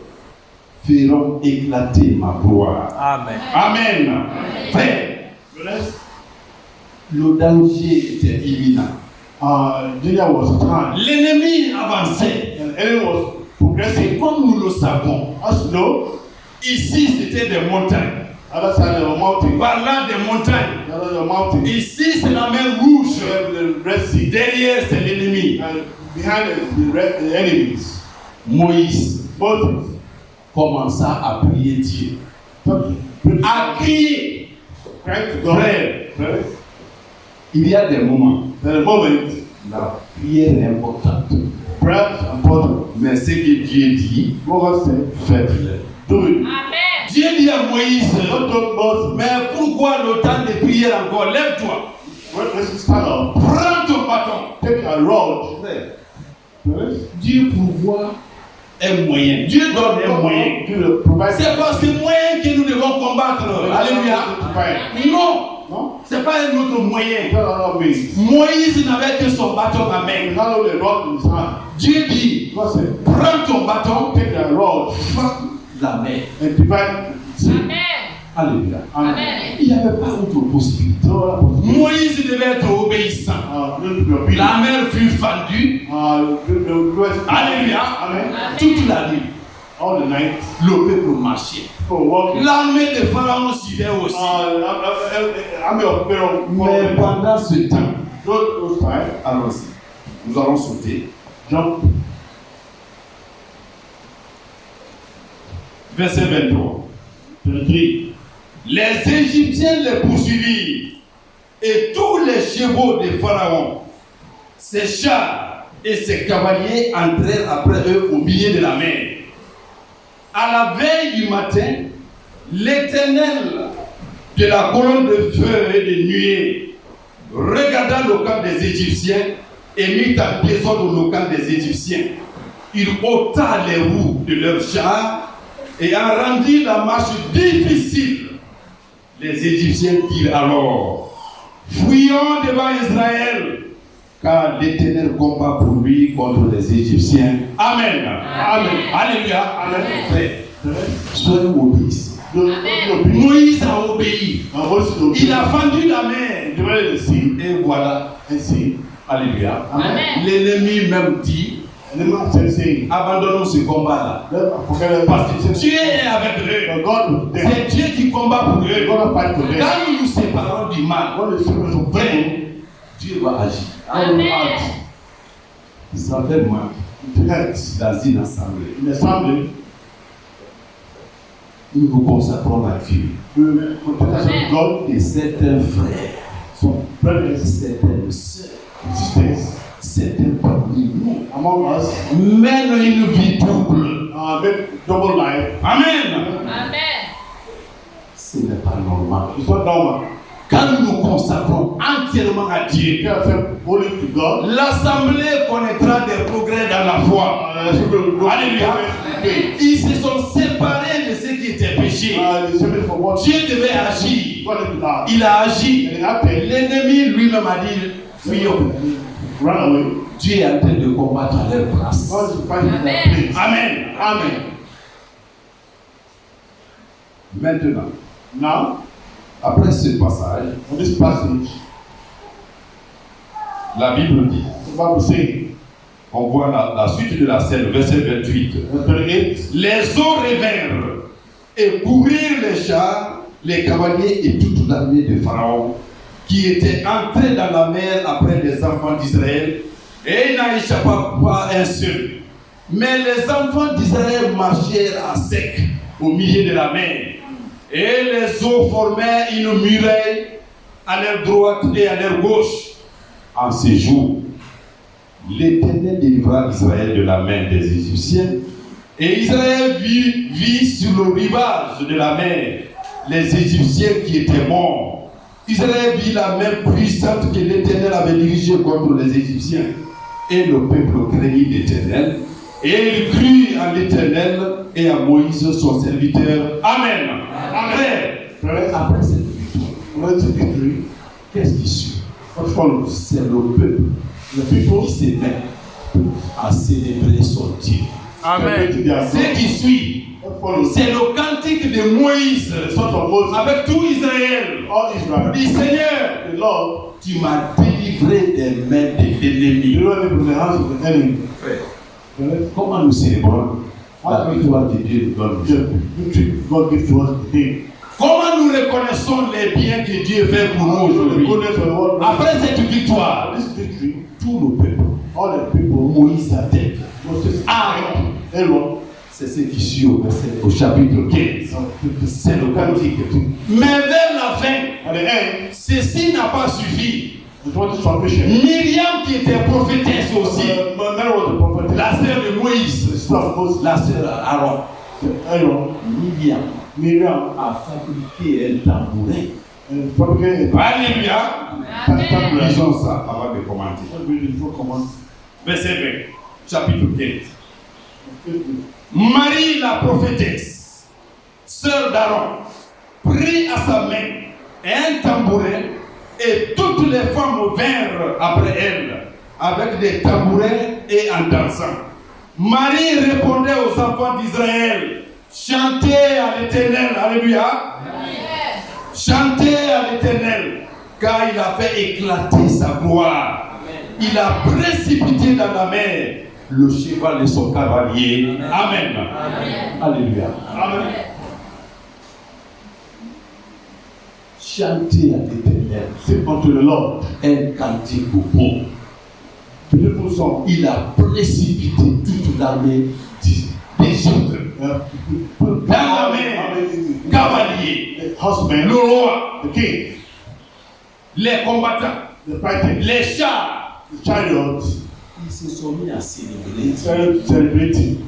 feront éclater ma gloire. Amen. Amen. Frère, le danger était imminent. Danger was time. L'ennemi avançait. And enemy was progressing. Et comme nous le savons, As you know, ici c'était des montagnes. other side of the mountain. Par là des montagnes. The other side of the mountain. Ici c'est la mer rouge. You have the Red Sea. Derrière c'est l'ennemi. And behind it, the enemies. Moïse Moses. commença à prier Dieu. À crier. Crying to God. Frère, Right? il y a des moments, At the moment, la prière est importante. prayer is important. Mais ce que Dieu dit, God said, faites-le. do it. Dieu dit à Moïse, Not told Moses, mais pourquoi le temps de prière encore? Lève-toi, let's stand up. prends ton bâton. Take a rod. Right? Dieu pourvoit un moyen. Dieu donne un moyen. Do provide. C'est par ce moyen que nous devons combattre. Alléluia. Non, No? c'est pas un autre moyen. Not another means. Moïse n'avait que son bâton à He main. had only a rod in his hand. Dieu dit, God said, prends ton bâton, take the rod frappe la mer. and divide the sea. Alléluia. Amen. Il n'y avait pas autre possibilité. No other possibility. Moïse devait être obéissant. Don't be obedient. La mer fut fendue. Alléluia. Amen. Toute la nuit, All the night. le peuple marchait. For walking. L'armée de Pharaon suivait aussi. Army of Pharaoh. Mais pendant ce temps, Those time. allons-y. Nous allons sauter. Jump. Verset 23. 23. Les Égyptiens les poursuivirent et tous les chevaux de Pharaon, ses chars et ses cavaliers entrèrent après eux au milieu de la mer. À la veille du matin, l'Éternel de la colonne de feu et de nuée regarda le camp des Égyptiens et mit en désordre le camp des Égyptiens. Il ôta les roues de leurs chars et en rendit la marche difficile. Les Égyptiens dirent alors, fuyons devant Israël, car l'Éternel combat pour lui contre les Égyptiens. Amen. Amen. Alléluia. Amen. Frère, soyons obéissants. Amen. Moïse a obéi. Il a fendu la mer. Divided the sea. Et voilà. And see. Alléluia. Amen. L'ennemi même dit, And the man said, saying, abandonnons ce combat-là. forget it. Parce que Dieu est avec eux. God was there. C'est Dieu qui combat pour eux. God will fight for them. Quand nous nous séparons du mal, When the secrets of frère, them, Dieu va agir. God will act. Ça fait moi, It hurts. dans une assemblée, In the family, nous nous consacrons à Dieu. we protect us of God, Et certains frères, some brothers, certaines sœurs, sisters, certains among us mène une vie double. live double life. Amen. Amen. Ce n'est pas normal. It's not normal. Quand nous nous consacrons entièrement à Dieu, You are holy to God. l'assemblée connaîtra des progrès dans la foi. Alléluia. Ils se sont séparés de ce qui était péché. Dieu devait agir. Il a agi. L'ennemi lui-même a dit, fuyons. Run away. Dieu est en train de combattre à leur place. God is fighting Amen. their place. Amen. Amen. Maintenant, Now, après ce passage, in this passage, la Bible dit, the Bible says, on voit la suite de la scène, verset 28. verse 28, Les eaux revinrent et couvrirent les chars, les cavaliers et toute l'armée de Pharaon qui était entrée dans la mer après les enfants d'Israël, et il n'en échappa pas un seul. Mais les enfants d'Israël marchèrent à sec au milieu de la mer, et les eaux formaient une muraille à leur droite et à leur gauche. En ces jours, l'Éternel délivra Israël de la main des Égyptiens, et Israël vit sur le rivage de la mer les Égyptiens qui étaient morts. Israël vit la main puissante que l'Éternel avait dirigée contre les Égyptiens. Et le peuple craignit l'Éternel, et il crut en l'Éternel et à Moïse son serviteur. Amen. Amen. Après cette victoire, qu'est-ce qui suit? C'est le peuple qui se met à célébrer son Dieu. Amen. Ce qui suit, c'est le cantique de Moïse avec tout Israël. all Israel, Dit Seigneur, the Lord, tu m'as délivré des mains de l'ennemi. delivered me from the hands of the enemy. Comment nous célébrons la victoire que Dieu nous donne? The victory God gives to us today. Comment nous reconnaissons les biens que Dieu fait pour nous The aujourd'hui? goodness of the world. Après cette victoire, This victory, tout le peuple, all the people, Moïse sa tête, Moses, Aaron, Aaron, c'est ce qui suit au chapitre 15. C'est le cantique. Mais vers la fin, at the end, ceci n'a pas suffi. the 20th salvation. Myriam qui était prophétesse aussi, Mary was the prophet. la sœur de The Moïse, sister of Moses, la sœur Aaron, Aaron, Miriam, a fabriqué un tambourin. and fabricated Alléluia. Amen. Lisons ça avant de commenter. a Verset 20, chapitre 15. Marie la prophétesse, sœur d'Aaron, prit à sa main un tambourin et toutes les femmes vinrent après elle avec des tambourins et en dansant. Marie répondait aux enfants d'Israël, chantez à l'Éternel, alléluia. Chantez à l'Éternel, car il a fait éclater sa gloire. Il a précipité dans la mer le cheval de son cavalier. Amen. Alléluia. Amen. Chantez à l'Éternel. Sing unto the Lord. Un cantique beau. Beautiful song. Il a précipité toute l'armée d'Égypte. Dans la mer, cavalier, The husband, le roi, the king, les combattants, the fighting, les chars. the chariots, Ils se sont mis à célébrer. celebrating.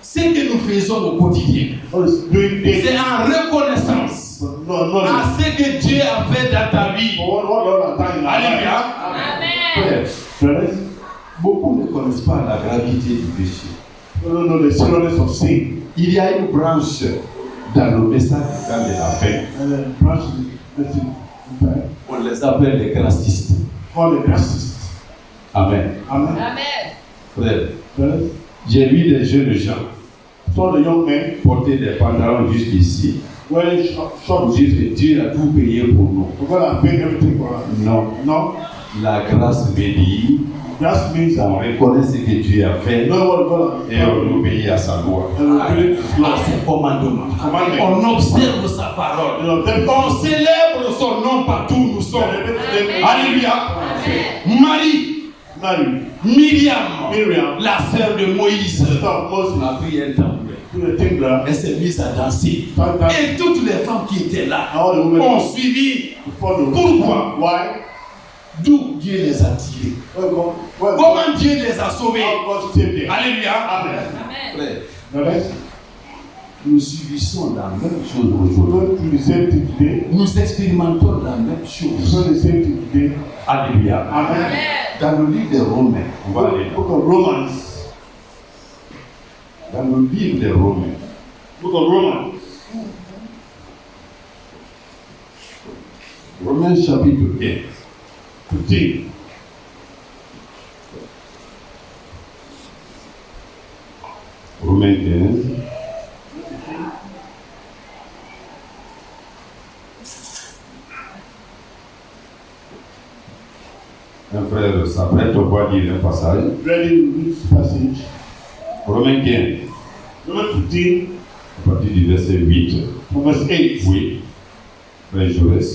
Ce que nous faisons au quotidien, What is doing this? c'est en reconnaissance No, à ce que Dieu a fait dans ta vie. For what Lord has done in our life. Alléluia. Amen. Brothers, Beaucoup ne connaissent pas la gravité du péché. you don't know the seriousness of sin. Il y a une branche dans le message de la fin. And then branch the sin. On les appelle les gracistes. Call the justice. Amen. Amen. Amen. Frère, Brothers, j'ai vu des jeunes gens saw the young men porter des pantalons jusqu'ici. wearing short Pour dire que Dieu a tout payé pour nous. God has paid everything for us. Non. No, La grâce veut dire that means on that reconnaît ce que Dieu a fait know what God has et on done. obéit à sa loi. And we believe His À law. ses commandements. Commandments. On observe sa parole. You know, them On célèbre son nom partout où nous sommes. Amen. Alléluia. Marie, Mary, Myriam, la sœur de Moïse, sister of Moses, a pris un tambourin. to the timber, Elle s'est mise à danser. and Et toutes les femmes qui étaient là all the women ont suivi. follow. Pourquoi? Why? D'où Dieu les a tirés. Comment Dieu les a sauvés. Alléluia. Amen. Frère, nous subissons la même chose aujourd'hui. Nous expérimentons la même chose. Alléluia. Amen. Dans le livre des Romains, on va aller. Dans le livre des Romains. Romains chapitre 15. Romains 15. Un frère s'apprête au voir lire un passage. Romains 15. À partir du verset 8. Oui. Frère Joël.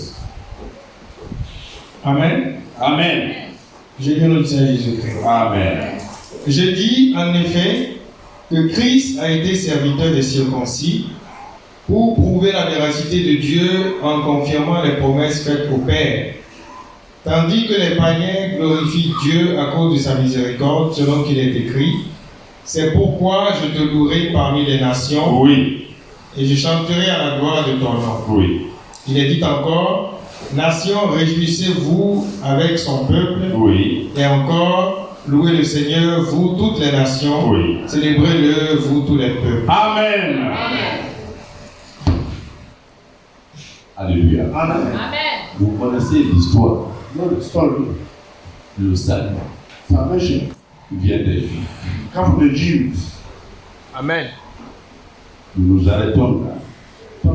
Amen. Amen. Je viens au Seigneur Jésus-Christ. Amen. Je dis en effet que Christ a été serviteur des circoncis pour prouver la véracité de Dieu en confirmant les promesses faites au Père. Tandis que les païens glorifient Dieu à cause de sa miséricorde, selon qu'il est écrit, c'est pourquoi je te louerai parmi les nations. Oui. Et je chanterai à la gloire de ton nom. Oui. Il est dit encore, nations, réjouissez-vous avec son peuple. Oui. Et encore, louez le Seigneur, vous toutes les nations. Oui. Célébrez-le, vous tous les peuples. Amen. Alléluia. Amen. Vous connaissez l'histoire. Le salut vient des Juifs. Amen. Nous nous arrêtons là.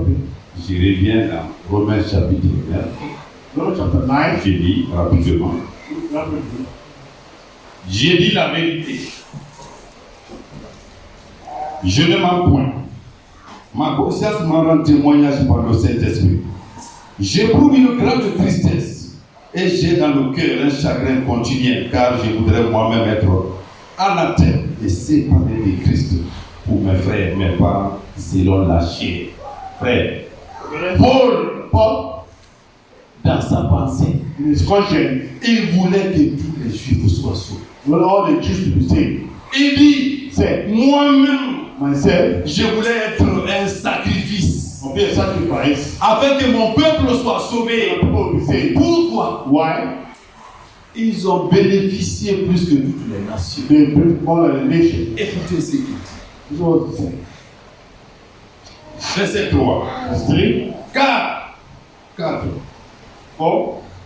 Je reviens dans Romains chapitre 9. J'ai dit rapidement. J'ai dit la vérité. Je ne mens point. Ma conscience m'en rend témoignage par le Saint-Esprit. J'éprouve une grande tristesse et j'ai dans le cœur un chagrin continuel car je voudrais moi-même être anathème et séparé de Christ pour mes frères, mes parents, selon la chair. Frère, Paul, dans sa pensée, il voulait que tous les Juifs soient sauvés. Il dit, moi-même, je voulais être un sacrifice afin que mon peuple soit sauvé. Pourquoi? Ils ont bénéficié plus que toutes les nations. Écoutez ce qu'il dit. Verset 3.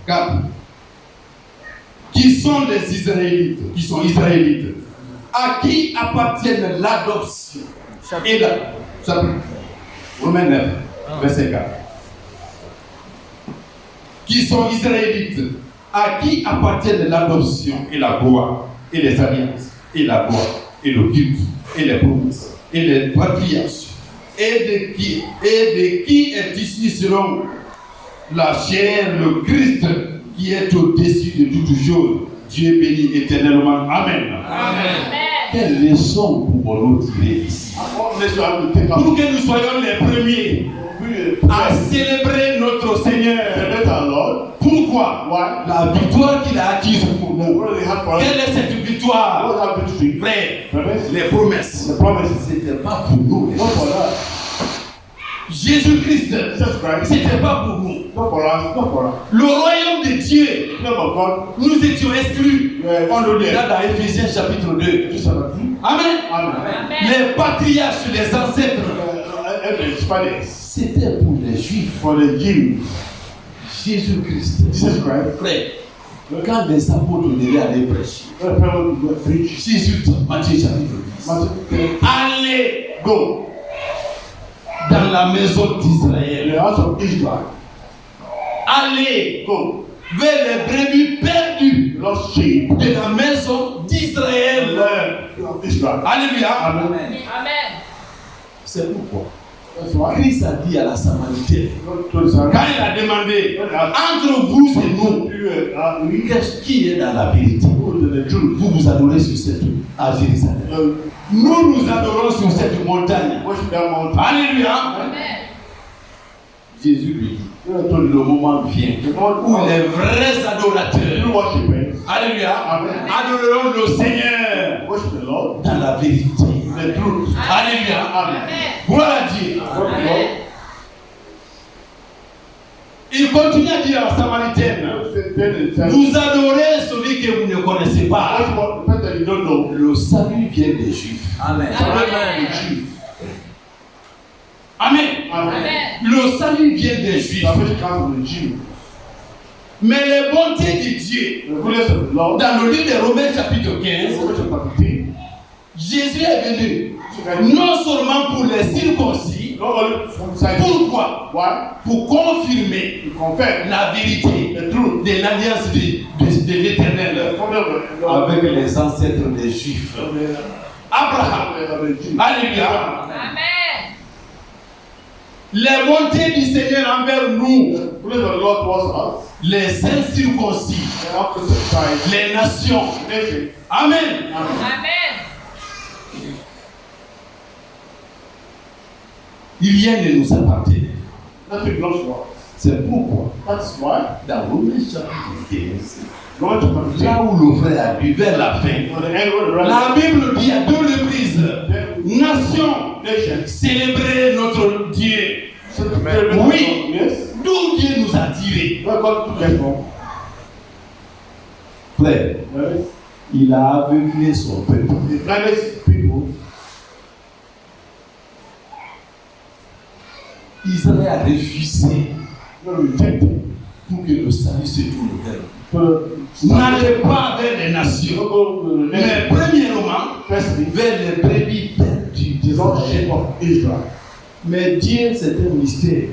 4. Qui sont les Israélites, à qui appartiennent l'adoption et la chapitre Romains 9, verset 4. Qui sont Israélites, à qui appartiennent l'adoption et la gloire, et les alliances, et la gloire, et le culte, et les promesses, et les patriarches, et de qui est ici selon la chair le Christ qui est au-dessus de toutes choses. Dieu béni éternellement. Amen. Amen. Quelle leçon pouvons-nous tirer ici? Pour que nous soyons les premiers à célébrer notre Seigneur. Pourquoi? La victoire qu'il a acquise pour nous. Quelle est cette victoire? Frère, les promesses. Ce n'était pas pour nous. Jésus-Christ, ce n'était pas pour nous. Le royaume de Dieu, nous étions exclus. On le lira dans Ephésiens chapitre 2. Amen. Les patriarches, les ancêtres, c'était pour les Juifs. Jésus-Christ, frère, quand les apôtres devaient aller prêcher, Jésus, Matthieu chapitre 10, allez, go dans la maison d'Israël. Allez vers les brebis perdues de la maison d'Israël. Alléluia. Amen. C'est pourquoi Christ a dit à la Samaritaine, quand il a demandé entre vous et nous, qu'est-ce qui est dans la vérité? Vous vous adorez sur cette à Jérusalem. Nous nous adorons sur cette montagne. Alléluia. Jésus lui dit, Le moment vient où les vrais adorateurs, alléluia, adoreront le Seigneur dans la vérité. Alléluia. Gloire à Dieu. Il continue à dire à la Samaritaine, vous adorez celui que vous ne connaissez pas. Le salut vient des Juifs. Amen. Amen. Le salut vient des Juifs. Mais les bontés de Dieu, dans le livre de Romains chapitre 15, Jésus est venu non seulement pour les circoncis. Pourquoi? Pour confirmer la vérité de l'alliance de l'Éternel avec les ancêtres des Juifs. Abraham. Alléluia. Amen. Les bontés du Seigneur envers nous, les incirconcis, les nations. Amen. Amen. Il vient de nous appartenir. C'est pourquoi, dans Romains chapitre 15, là où le frère a dit vers la fin, la Bible dit à 2 reprises, nation, célébrer notre Dieu. Oui, d'où Dieu nous a tirés. Frère, il a aveuglé son peuple. Israël a refusé pour que le salut se tourne vers eux. N'allez pas vers les nations, mais premièrement vers les brebis perdues d'Israël. Mais Dieu, c'est un mystère.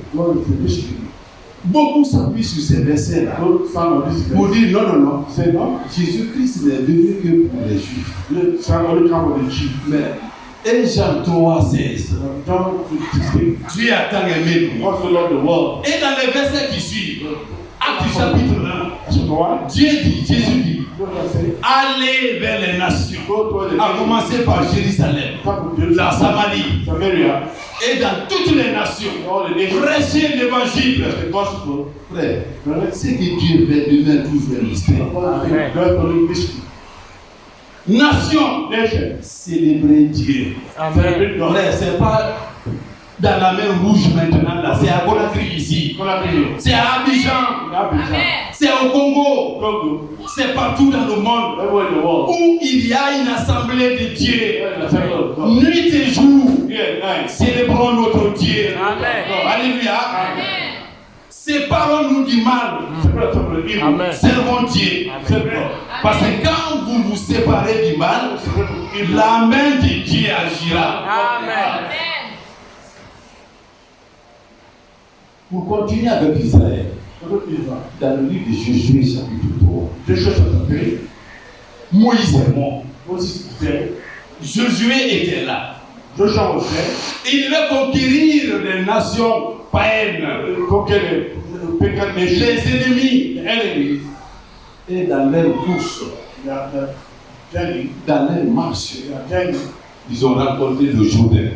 Beaucoup s'appuient sur ces versets-là pour dire non, Jésus-Christ n'est venu que pour les Juifs. Mais 1 Jean 3, 16. Dieu a tant aimé nous. Et dans les versets qui suivent, Actes chapitre 1, Jésus dit, allez vers les nations, à commencer par Jérusalem, la Samarie, et dans toutes les nations, prêchez l'évangile. Frère, c'est que Dieu fait demain toujours un mystère. Nation, célébrer Dieu. Frère, c'est pas dans la mer Rouge maintenant, là, c'est à Conakry ici, c'est à Abidjan, c'est au Congo, c'est partout dans le monde où il y a une assemblée de Dieu. Nuit et jour, célébrons notre Dieu. Alléluia. Séparons-nous du mal. Servons Dieu. Parce que quand vous vous séparez du mal, la main de Dieu agira. Amen. Pour continuer avec Israël, dans le livre de Josué chapitre 3, Moïse est mort. Josué était là. Il devait conquérir les nations païennes, les ennemis. Et dans leur course, dans leur marche, ils ont rencontré le Jourdain.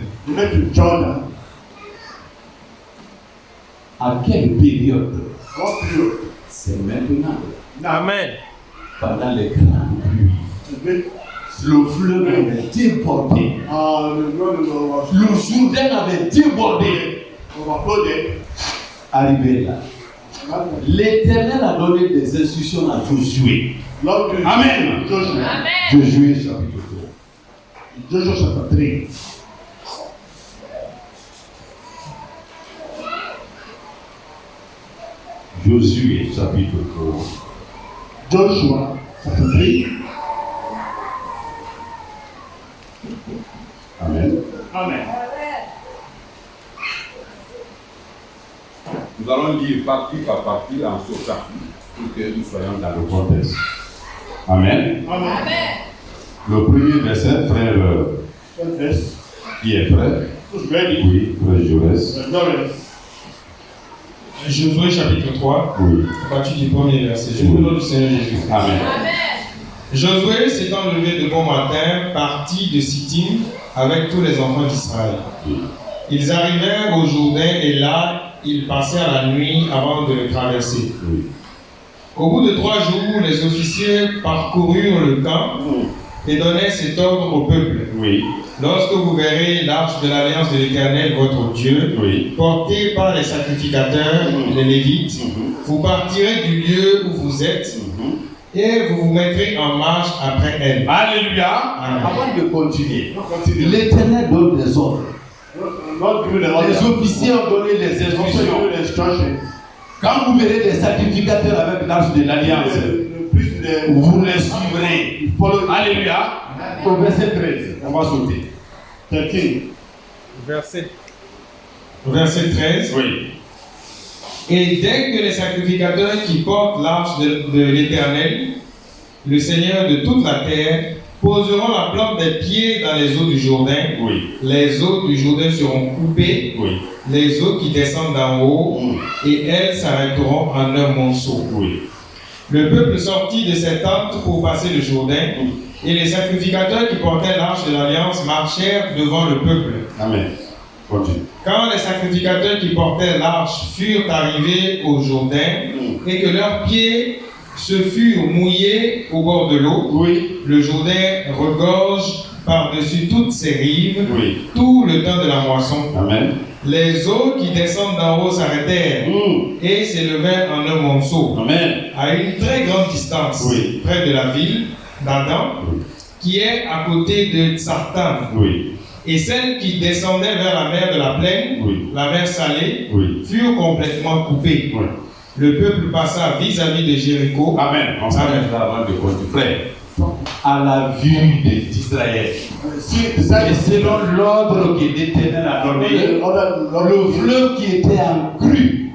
À quelle période? C'est maintenant. Amen. Pendant les grandes pluies. Le fleuve avait débordé. Le Jourdain avait débordé. Arrivé là. L'Éternel a donné des instructions à Josué. Amen. Josué chapitre 3. Josué chapitre 3. Josué chapitre 3. Joshua chapitre 3. Amen. Nous allons lire partie par partie en sautant pour que nous soyons dans le contexte. Amen. Le premier verset, frère, qui est frère? Oui, frère Jaurès. Josué chapitre 3, à partir du premier verset. Je vous donne du Seigneur Jésus. Amen. Josué s'étant levé de bon matin, partit de Sittim avec tous les enfants d'Israël. Ils arrivèrent au Jourdain et là, ils passèrent la nuit avant de le traverser. Au bout de 3 jours, les officiers parcoururent le camp et donnèrent cet ordre au peuple. Lorsque vous verrez l'arche de l'alliance de l'Éternel, votre Dieu, portée par les sacrificateurs, les Lévites, vous partirez du lieu où vous êtes et vous vous mettrez en marche après elle. Alléluia. Amen. Avant de continuer, l'Éternel donne des ordres. Les officiers ont donné les instructions. Quand vous verrez des sacrificateurs avec l'arche de l'Alliance, vous les suivrez. Alléluia. Au verset 13, on va sauter. 13. Verset 13. Et dès que les sacrificateurs qui portent l'arche de l'Éternel, le Seigneur de toute la terre, poseront la plante des pieds dans les eaux du Jourdain, les eaux du Jourdain seront coupées, les eaux qui descendent d'en haut, et elles s'arrêteront en un monceau. Le peuple sortit de ses tentes pour passer le Jourdain, et les sacrificateurs qui portaient l'arche de l'Alliance marchèrent devant le peuple. Amen. Quand les sacrificateurs qui portaient l'arche furent arrivés au Jourdain, et que leurs pieds se furent mouillés au bord de l'eau, le Jourdain regorge par-dessus toutes ses rives tout le temps de la moisson. Amen. Les eaux qui descendent d'en haut s'arrêtèrent et s'élevèrent en un monceau. Amen. À une très grande distance, près de la ville d'Adam, qui est à côté de Tsartan. Et celles qui descendaient vers la mer de la plaine, la mer salée, furent complètement coupées. Le peuple passa vis-à-vis de Jéricho. Amen. On s'arrête là avant de continuer. Frère, à la vue d'Israël, et selon l'ordre que l'Éternel a donné, le fleuve qui était en crue,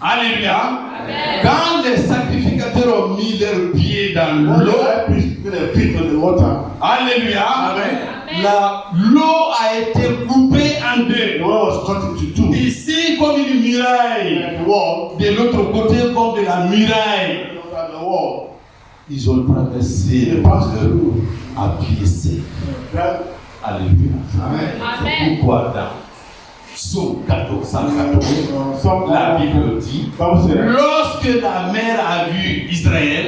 alléluia, quand les sacrificateurs ont mis leurs pieds dans l'eau, alléluia, l'eau a été coupée en deux. Ici comme une muraille, de l'autre côté comme de la muraille. Ils ont traversé le passage à pied sec. Alléluia. C'est pourquoi dans Psaume 114, la Bible dit, lorsque la mer a vu Israël,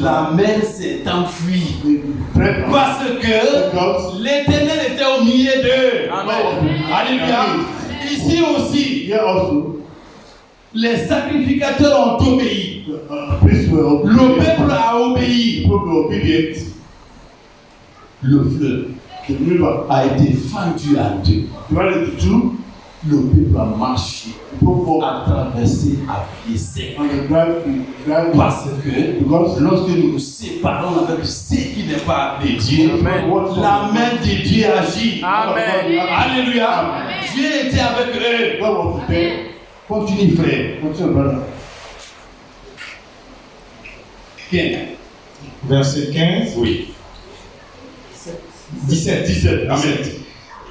la mer s'est enfuie. Parce que l'Éternel était au milieu d'eux. Alléluia. Ici aussi, les sacrificateurs ont obéi. Le peuple a obéi. Le fleuve a été fendu en deux. Le peuple a marché, a traversé à pied sec. Parce que lorsque nous nous séparons avec ce qui n'est pas de Dieu, la main de Dieu agit. Amen. Alléluia. Dieu était avec eux. Continue, frère. 15. Verset 15. 17.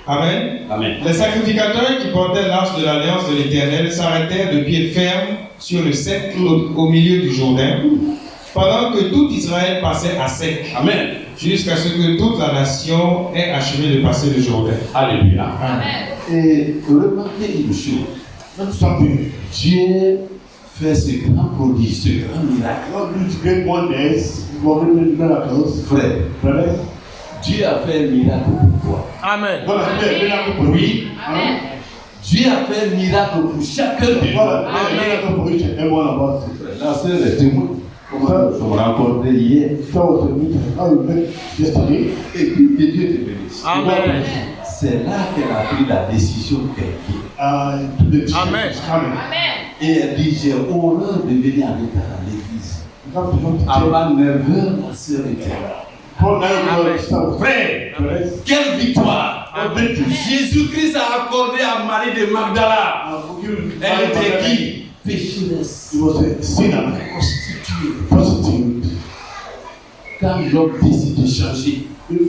Amen. Les sacrificateurs qui portaient l'arche de l'alliance de l'Éternel s'arrêtèrent de pied ferme sur le sec au milieu du Jourdain, pendant que tout Israël passait à sec. Amen. Jusqu'à ce que toute la nation ait achevé de passer le Jourdain. Alléluia. Amen. Et remarquez une chose. Dieu fait ce grand prodige, ce grand miracle. Frère, Dieu a fait un miracle pour toi. Amen. Oui. Amen. Dieu a fait un miracle pour chacun de nous. La sœur est témoin. Nous sommes rencontrés hier. Et puis que Dieu te bénisse. Amen. C'est là qu'elle a pris la décision qu'elle vient. Amen. Amen. Et elle dit, j'ai horreur de venir avec elle à l'église. Avant 9h, la sœur était là. Frère, quelle victoire! Jésus-Christ a accordé à Marie de Magdala. Elle était qui? Pécheresse. Prostituée. Quand l'homme décide de changer et de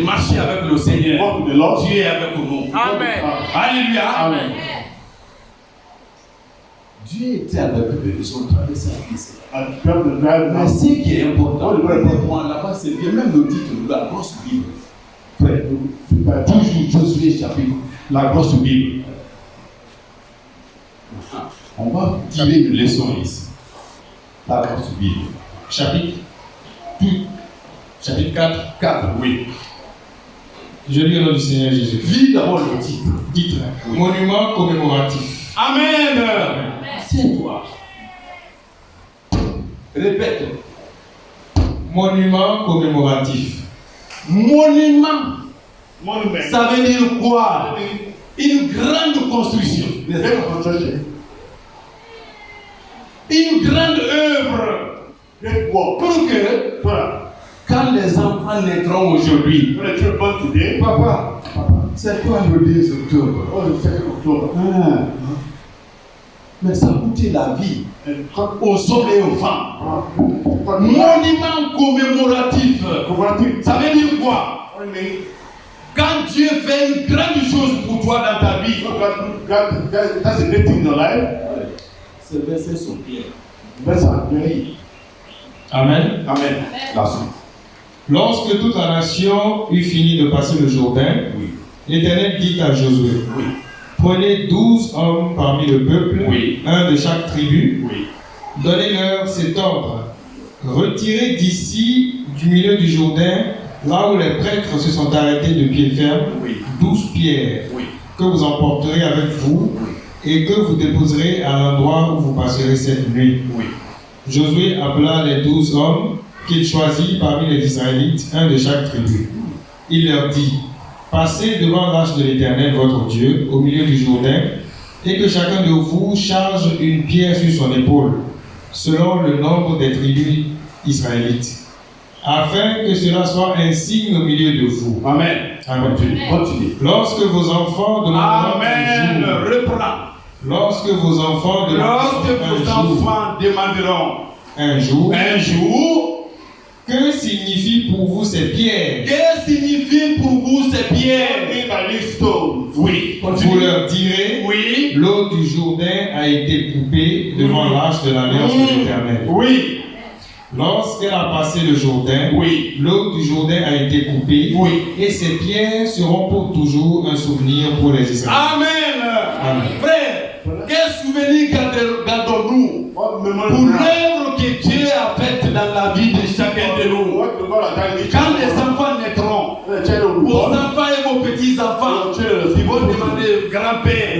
marcher avec le Seigneur, Dieu est avec nous. Amen. Alléluia. Amen. Dieu était avec eux, ils ont traversé la vie. Mais ce qui est important, là-bas, c'est bien, même le titre de la grosse Bible. Frère, toujours Josué chapitre, la grosse Bible. On va tirer une leçon ici. D'accord, Bible. Chapitre 4. 4, oui. Je lis au nom du Seigneur Jésus. Lis d'abord le titre. Titre. Monument commémoratif. Amen. Amen. Toi. Répète. Monument commémoratif. Monument. Monument. Ça veut dire quoi? Une grande construction. Great construction. Une grande œuvre. Great work. Pour que, Voilà. quand les enfants naîtront aujourd'hui, When the children born today, papa, c'est quoi le 10 octobre? on the 2nd October. Ah. Mais ça coûtait la vie aux hommes et aux femmes. Monument commémoratif. Ça veut dire quoi? Quand Dieu fait une grande chose pour toi dans ta vie, That's a great thing in your life. ces versets sont clairs. That's a great. Amen. Amen. La suite. Lorsque toute la nation eut fini de passer le Jourdain, Oui. l'Éternel dit à Josué, Oui. prenez 12 hommes parmi le peuple, Oui. un de chaque tribu, Oui. donnez-leur cet ordre. Retirez d'ici, du milieu du Jourdain, là où les prêtres se sont arrêtés de pied ferme, Oui. 12 pierres Oui. que vous emporterez avec vous et que vous déposerez à l'endroit où vous passerez cette nuit. Oui. Josué appela les 12 hommes qu'il choisit parmi les Israélites, un de chaque tribu. Il leur dit, passez devant l'arche de l'Éternel, votre Dieu, au milieu du Jourdain, et que chacun de vous charge une pierre sur son épaule, selon le nombre des tribus israélites, afin que cela soit un signe au milieu de vous. Amen. Amen. Continue. Lorsque vos enfants demanderont Amen. un jour, Reprends. lorsque vos enfants Lorsque demanderont vos un jour, enfants demanderont un jour, un jour, que signifient pour vous ces pierres? que signifie pour vous ces pierres? Oui. Vous Continue. leur direz, Oui. l'eau du Jourdain a été coupée devant l'arche de l'alliance de l'Éternel. Oui. Lorsqu'elle a passé le Jourdain, Oui. l'eau du Jourdain a été coupée, Oui. et ces pierres seront pour toujours un souvenir pour les Israélites. Amen. Amen. Frère, quel souvenir gardons-nous pour l'œuvre que Dieu a faite dans la vie de chacun de nous? Quand les enfants naîtront, vos enfants et vos petits-enfants, ils vont demander grand-père,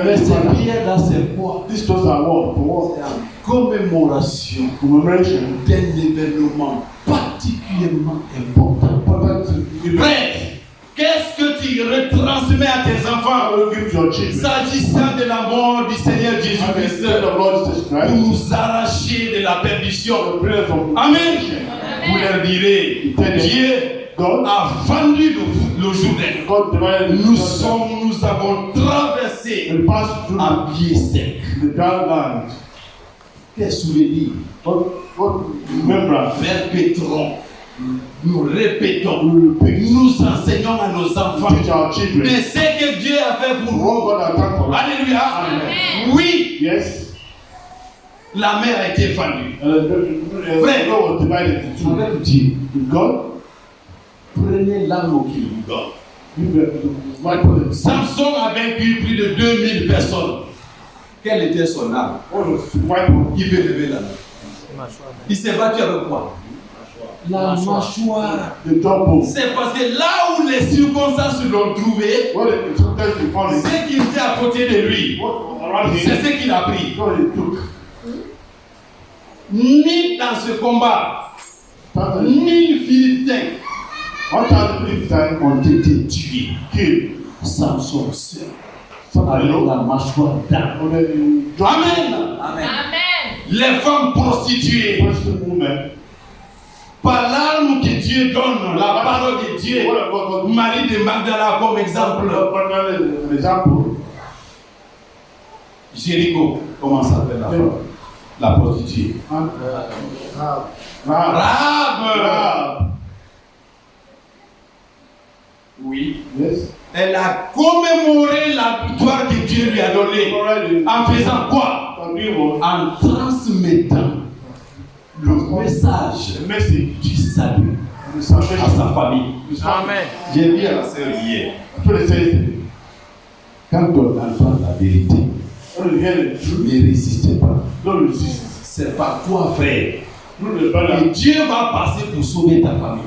mais ces pierres-là, c'est quoi? These things are what? C'est en commémoration Commemoration. d'un événement particulièrement important. Frère, qu'est-ce que tu retransmets à tes enfants s'agissant de la mort du Seigneur Jésus-Christ pour nous arracher de la perdition? Amen. Vous leur direz, Dieu a vendu le Jourdain. Nous avons traversé à pied sec. Quel souvenir? Répétons, nous répétons, nous enseignons à nos enfants. Mais ce que Dieu a fait pour nous, alléluia, oui, Yes. la mer a été fendue. Avec Dieu, God, prenez l'âme qui vous donne. Samson a vaincu plus de 2000 personnes. Quelle était son âme? Qui peut lever la main? Il s'est battu avec quoi? La mâchoire. C'est parce que là où les circonstances l'ont trouvé, ce qui était à côté de lui, c'est ce qu'il a pris. Ni dans ce combat, ni les Philistins ont été tués. Samson seul, avec la mâchoire d'âme. Amen. Amen. Les femmes prostituées, par l'arme que Dieu donne, la parole de Dieu, Marie de Magdala comme exemple. Jéricho, comment s'appelle la femme? La prostituée. Rahab. Oui. Yes. Elle a commémoré la victoire que Dieu lui a donnée. En faisant quoi? En transmettant le message du salut à sa famille. Amen. J'ai dit à la sœur hier, quand on entend la vérité, When you hear the truth, ne résistez pas. don't resist. C'est par toi, frère. Do the better. Et Dieu va passer pour sauver ta famille.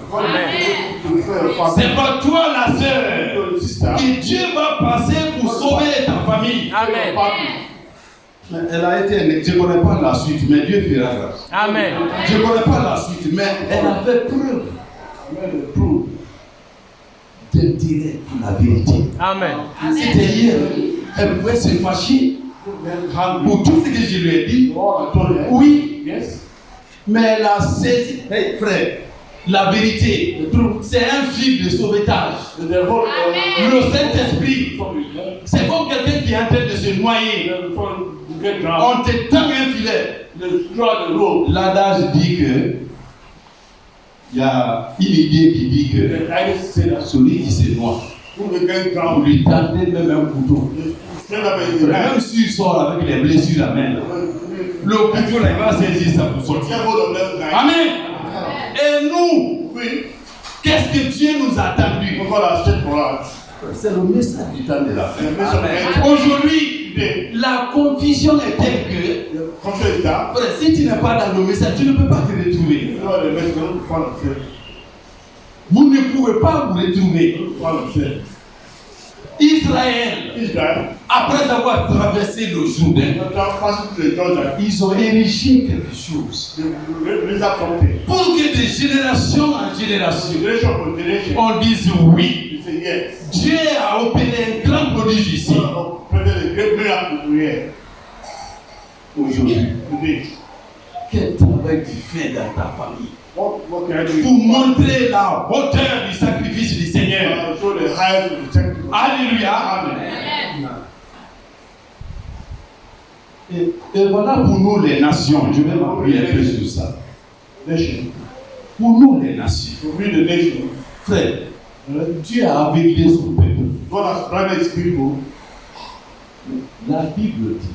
C'est par toi, la sœur. Et Dieu va passer pour sauver ta famille. Amen. Elle a été, je ne connais pas la suite, mais Dieu fera grâce. Amen. Je ne connais pas la suite, mais elle a fait preuve d'intérêt pour la vérité. Amen. C'était hier, elle pouvait se fâcher pour tout ce que je lui ai dit. Oui, Yes. mais elle a saisi. Hey, frère, la vérité, c'est un fil de sauvetage. Le Saint-Esprit, c'est comme quelqu'un qui est en train de se noyer. On te tend un filet. L'adage dit que il y a une idée qui dit que celui qui se noie, on lui tendait même un couteau. Même s'il sort avec les blessures à main, le couteau là, il va saisir ça pour sortir. Amen. Et nous, qu'est-ce que Dieu nous a attendu? C'est le message du temps de la fin. Aujourd'hui, la confusion est telle que frère, si tu n'es pas dans le message, tu ne peux pas te retrouver. Vous ne pouvez pas vous retrouver. Israël, après avoir traversé le Jourdain, ils ont érigé quelque chose pour que de génération en génération, on dise oui. Dieu a opéré un grand prodige ici. Aujourd'hui, quel travail tu fais dans ta famille pour montrer la hauteur du sacrifice du Seigneur? Alléluia. Amen. Et voilà pour nous les nations. Je vais m'appuyer un peu sur ça. Pour nous les nations. Frère, Dieu a aveuglé son peuple. La Bible dit.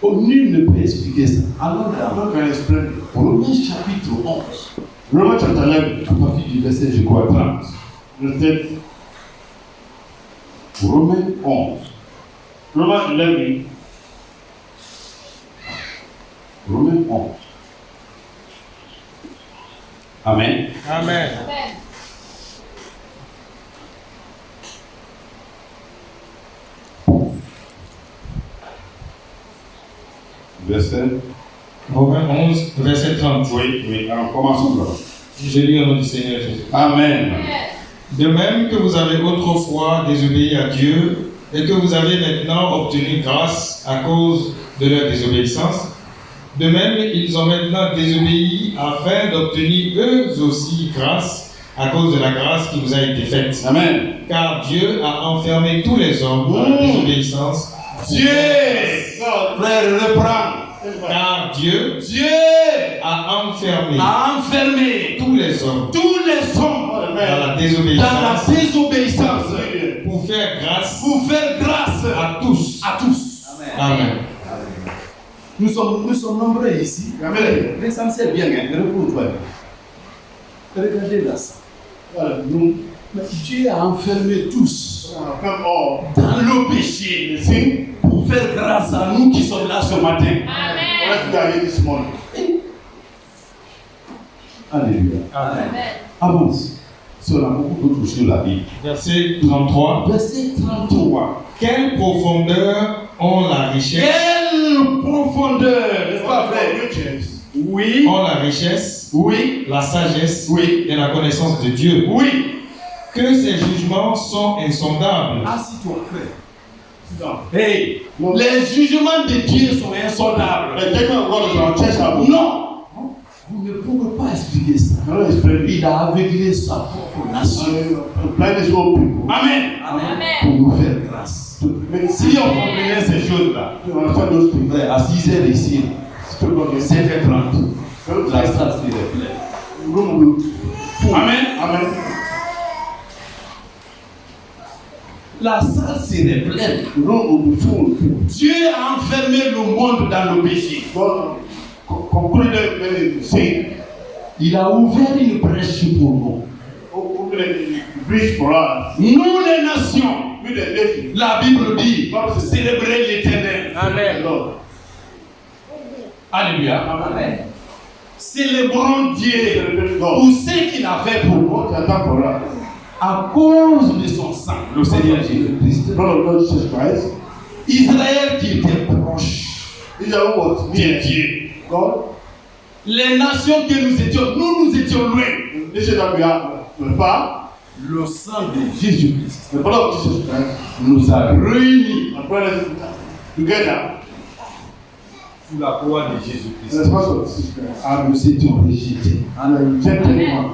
Nul ne peut expliquer ça. Alors, Romains chapitre 11. Romains chapter 11. À partir du verset, je crois, 30. Romains 11. Romains 11. Romains 11. Amen. Amen. Verset. Romains 11, verset 30. Oui, alors commençons là. Je lis au nom du Seigneur Jésus. Amen. De même que vous avez autrefois désobéi à Dieu et que vous avez maintenant obtenu grâce à cause de leur désobéissance, de même ils ont maintenant désobéi afin d'obtenir eux aussi grâce à cause de la grâce qui vous a été faite. Amen. Car Dieu a enfermé tous les hommes dans la désobéissance. Dieu, frère, reprends. Car Dieu a enfermé tous les hommes dans la désobéissance pour faire grâce à tous. Amen. Nous sommes nombreux ici. L'essentiel bien, repose-toi. Regardez là ça. Dieu a enfermé tous dans le péché pour faire grâce à nous qui sommes là ce matin. Alléluia. Amen. Avance. Si on a beaucoup d'autres sur la Bible. Verset 33. Verset 33. Quelle profondeur ont la richesse? Quelle profondeur, n'est-ce pas frère? Oui. Ont la richesse, Oui. la sagesse, Oui. et la connaissance de Dieu. Oui. Que ces jugements sont insondables. Assis-toi, frère. Hey, les jugements de Dieu sont insondables. Non. Vous ne pouvez pas expliquer ça. Il a aveuglé sa propre nation. Amen. Pour nous faire grâce. Si on comprenait ces choses-là, frère, à 6h ici, 7h30, la salle serait pleine. Amen. La salle serait pleine. Dieu a enfermé le monde dans le péché. Il a ouvert une brèche pour nous. Nous les nations, with the nation. La Bible dit célébrer l'Éternel. Amen. Lord. Alléluia. Amen. Célébrons Dieu Celebrate pour God. ce qu'il a fait pour nous. What he has done for us. À cause de son sang, le Seigneur Jésus-Christ. The blood of Lord Jesus Christ. Israël qui était proche Israel was de near Dieu. God. Les nations que nous étions loin. The nation that we are far. Le sang de Jésus-Christ The blood of Jesus Christ. nous a réunis My brothers together. Sous la croix de In Jésus-Christ. the house of Jesus Christ. Ah, nous étions rejetés. And I rejected one.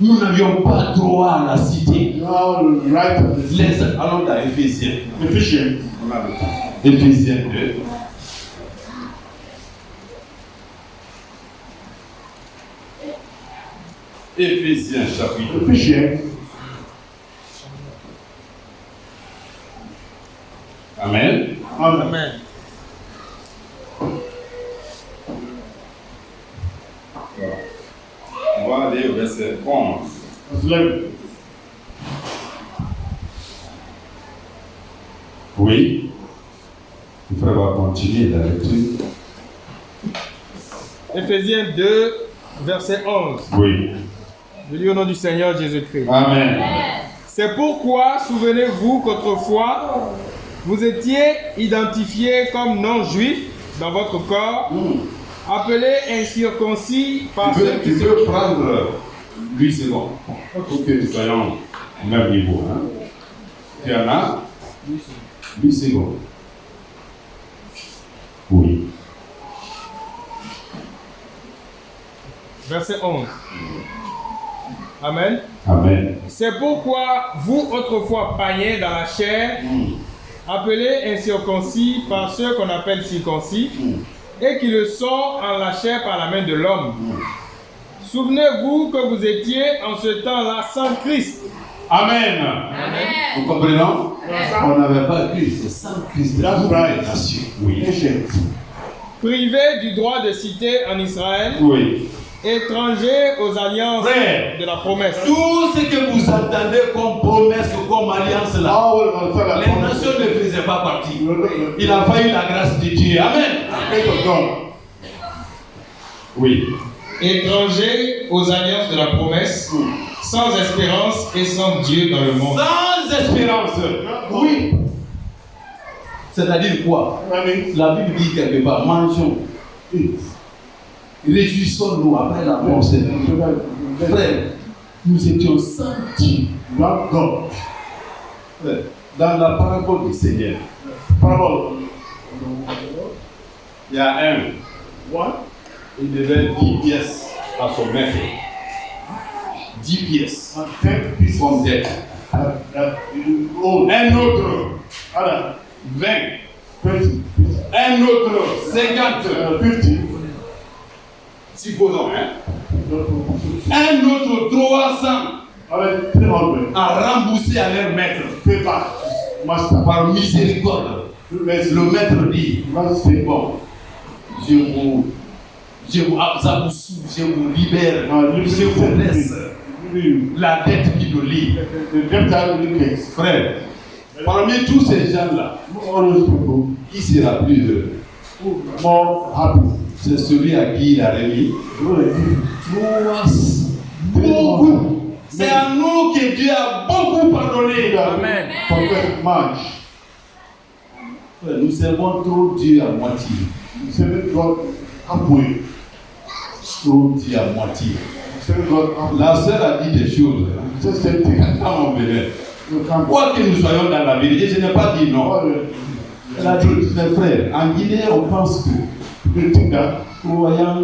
Nous n'avions pas droit à la cité. Now the right of the Allons dans Éphésiens. Ephesians. Éphésiens 2. Éphésiens chapitre 2. Ephesians. Amen. Amen. Amen. On va aller au verset 11. Verse 11. Oui. Il faudra continuer la lecture. Éphésiens 2, verset 11. Oui. Je lis au nom du Seigneur Jésus-Christ. Amen. C'est pourquoi, souvenez-vous qu'autrefois, vous étiez identifiés comme non-juifs dans votre corps, appelés incirconcis par Tu ceux veux, qui tu veux prendre 8 secondes pour que nous soyons au même niveau. Hein? Tu en as 8 secondes. Oui. Verset 11. Amen. Amen. C'est pourquoi vous, autrefois païens dans la chair, appelés incirconcis par ceux qu'on appelle circoncis, et qui le sont en la chair par la main de l'homme. Souvenez-vous que vous étiez en ce temps-là sans Christ. Amen. Amen. Vous comprenez? On n'avait pas Christ, c'est sans Christ. That's right. Nation. Oui. Nations. Privés du droit de cité en Israël, Oui. étrangers aux alliances Frère, de la promesse. tout ce que vous entendez comme promesse ou comme alliance là, All of us les nations ne faisaient pas partie. Il a fallu la grâce de Dieu. Amen. Grace of God. Oui. Étrangers aux alliances de la promesse, sans espérance et sans Dieu dans le monde. Sans espérance. Oui. C'est-à-dire quoi? That means La Bible dit quelque part, mangeons, réjouissons-nous après la mort. C'est frère, nous étions sans Dieu. without God. Frère, dans la parabole du Seigneur, Parable. il y a un, What? il devait 10 pièces à son maître. 10 pièces. And 10 pieces Comme dette. that you owe. Un autre, Other 20. 20 pieces. Un autre, 50. 50. Supposons, hein. Un autre, 300 Other 300. à rembourser à leur maître. Pay back. Master. Par miséricorde. Le maître dit, Master. bon, je vous absous, je vous libère, je vous laisse la dette qui nous lie. The debtor really pays. Frère, parmi tous ces gens-là, All those people qui sera plus heureux? more happy. C'est celui à qui il a remis You know, like, beaucoup. C'est à nous que Dieu a beaucoup pardonné. Amen. forget much. Frère, nous servons trop Dieu à moitié. You say God halfway. Trop Dieu à moitié. You say God halfway. La sœur a dit des choses. It's the same thing. Quand on venait, You can't. quoi que nous soyons dans la vérité, je n'ai pas dit non. All Elle a dit, mes frères, en Guinée, on pense que you think that croyant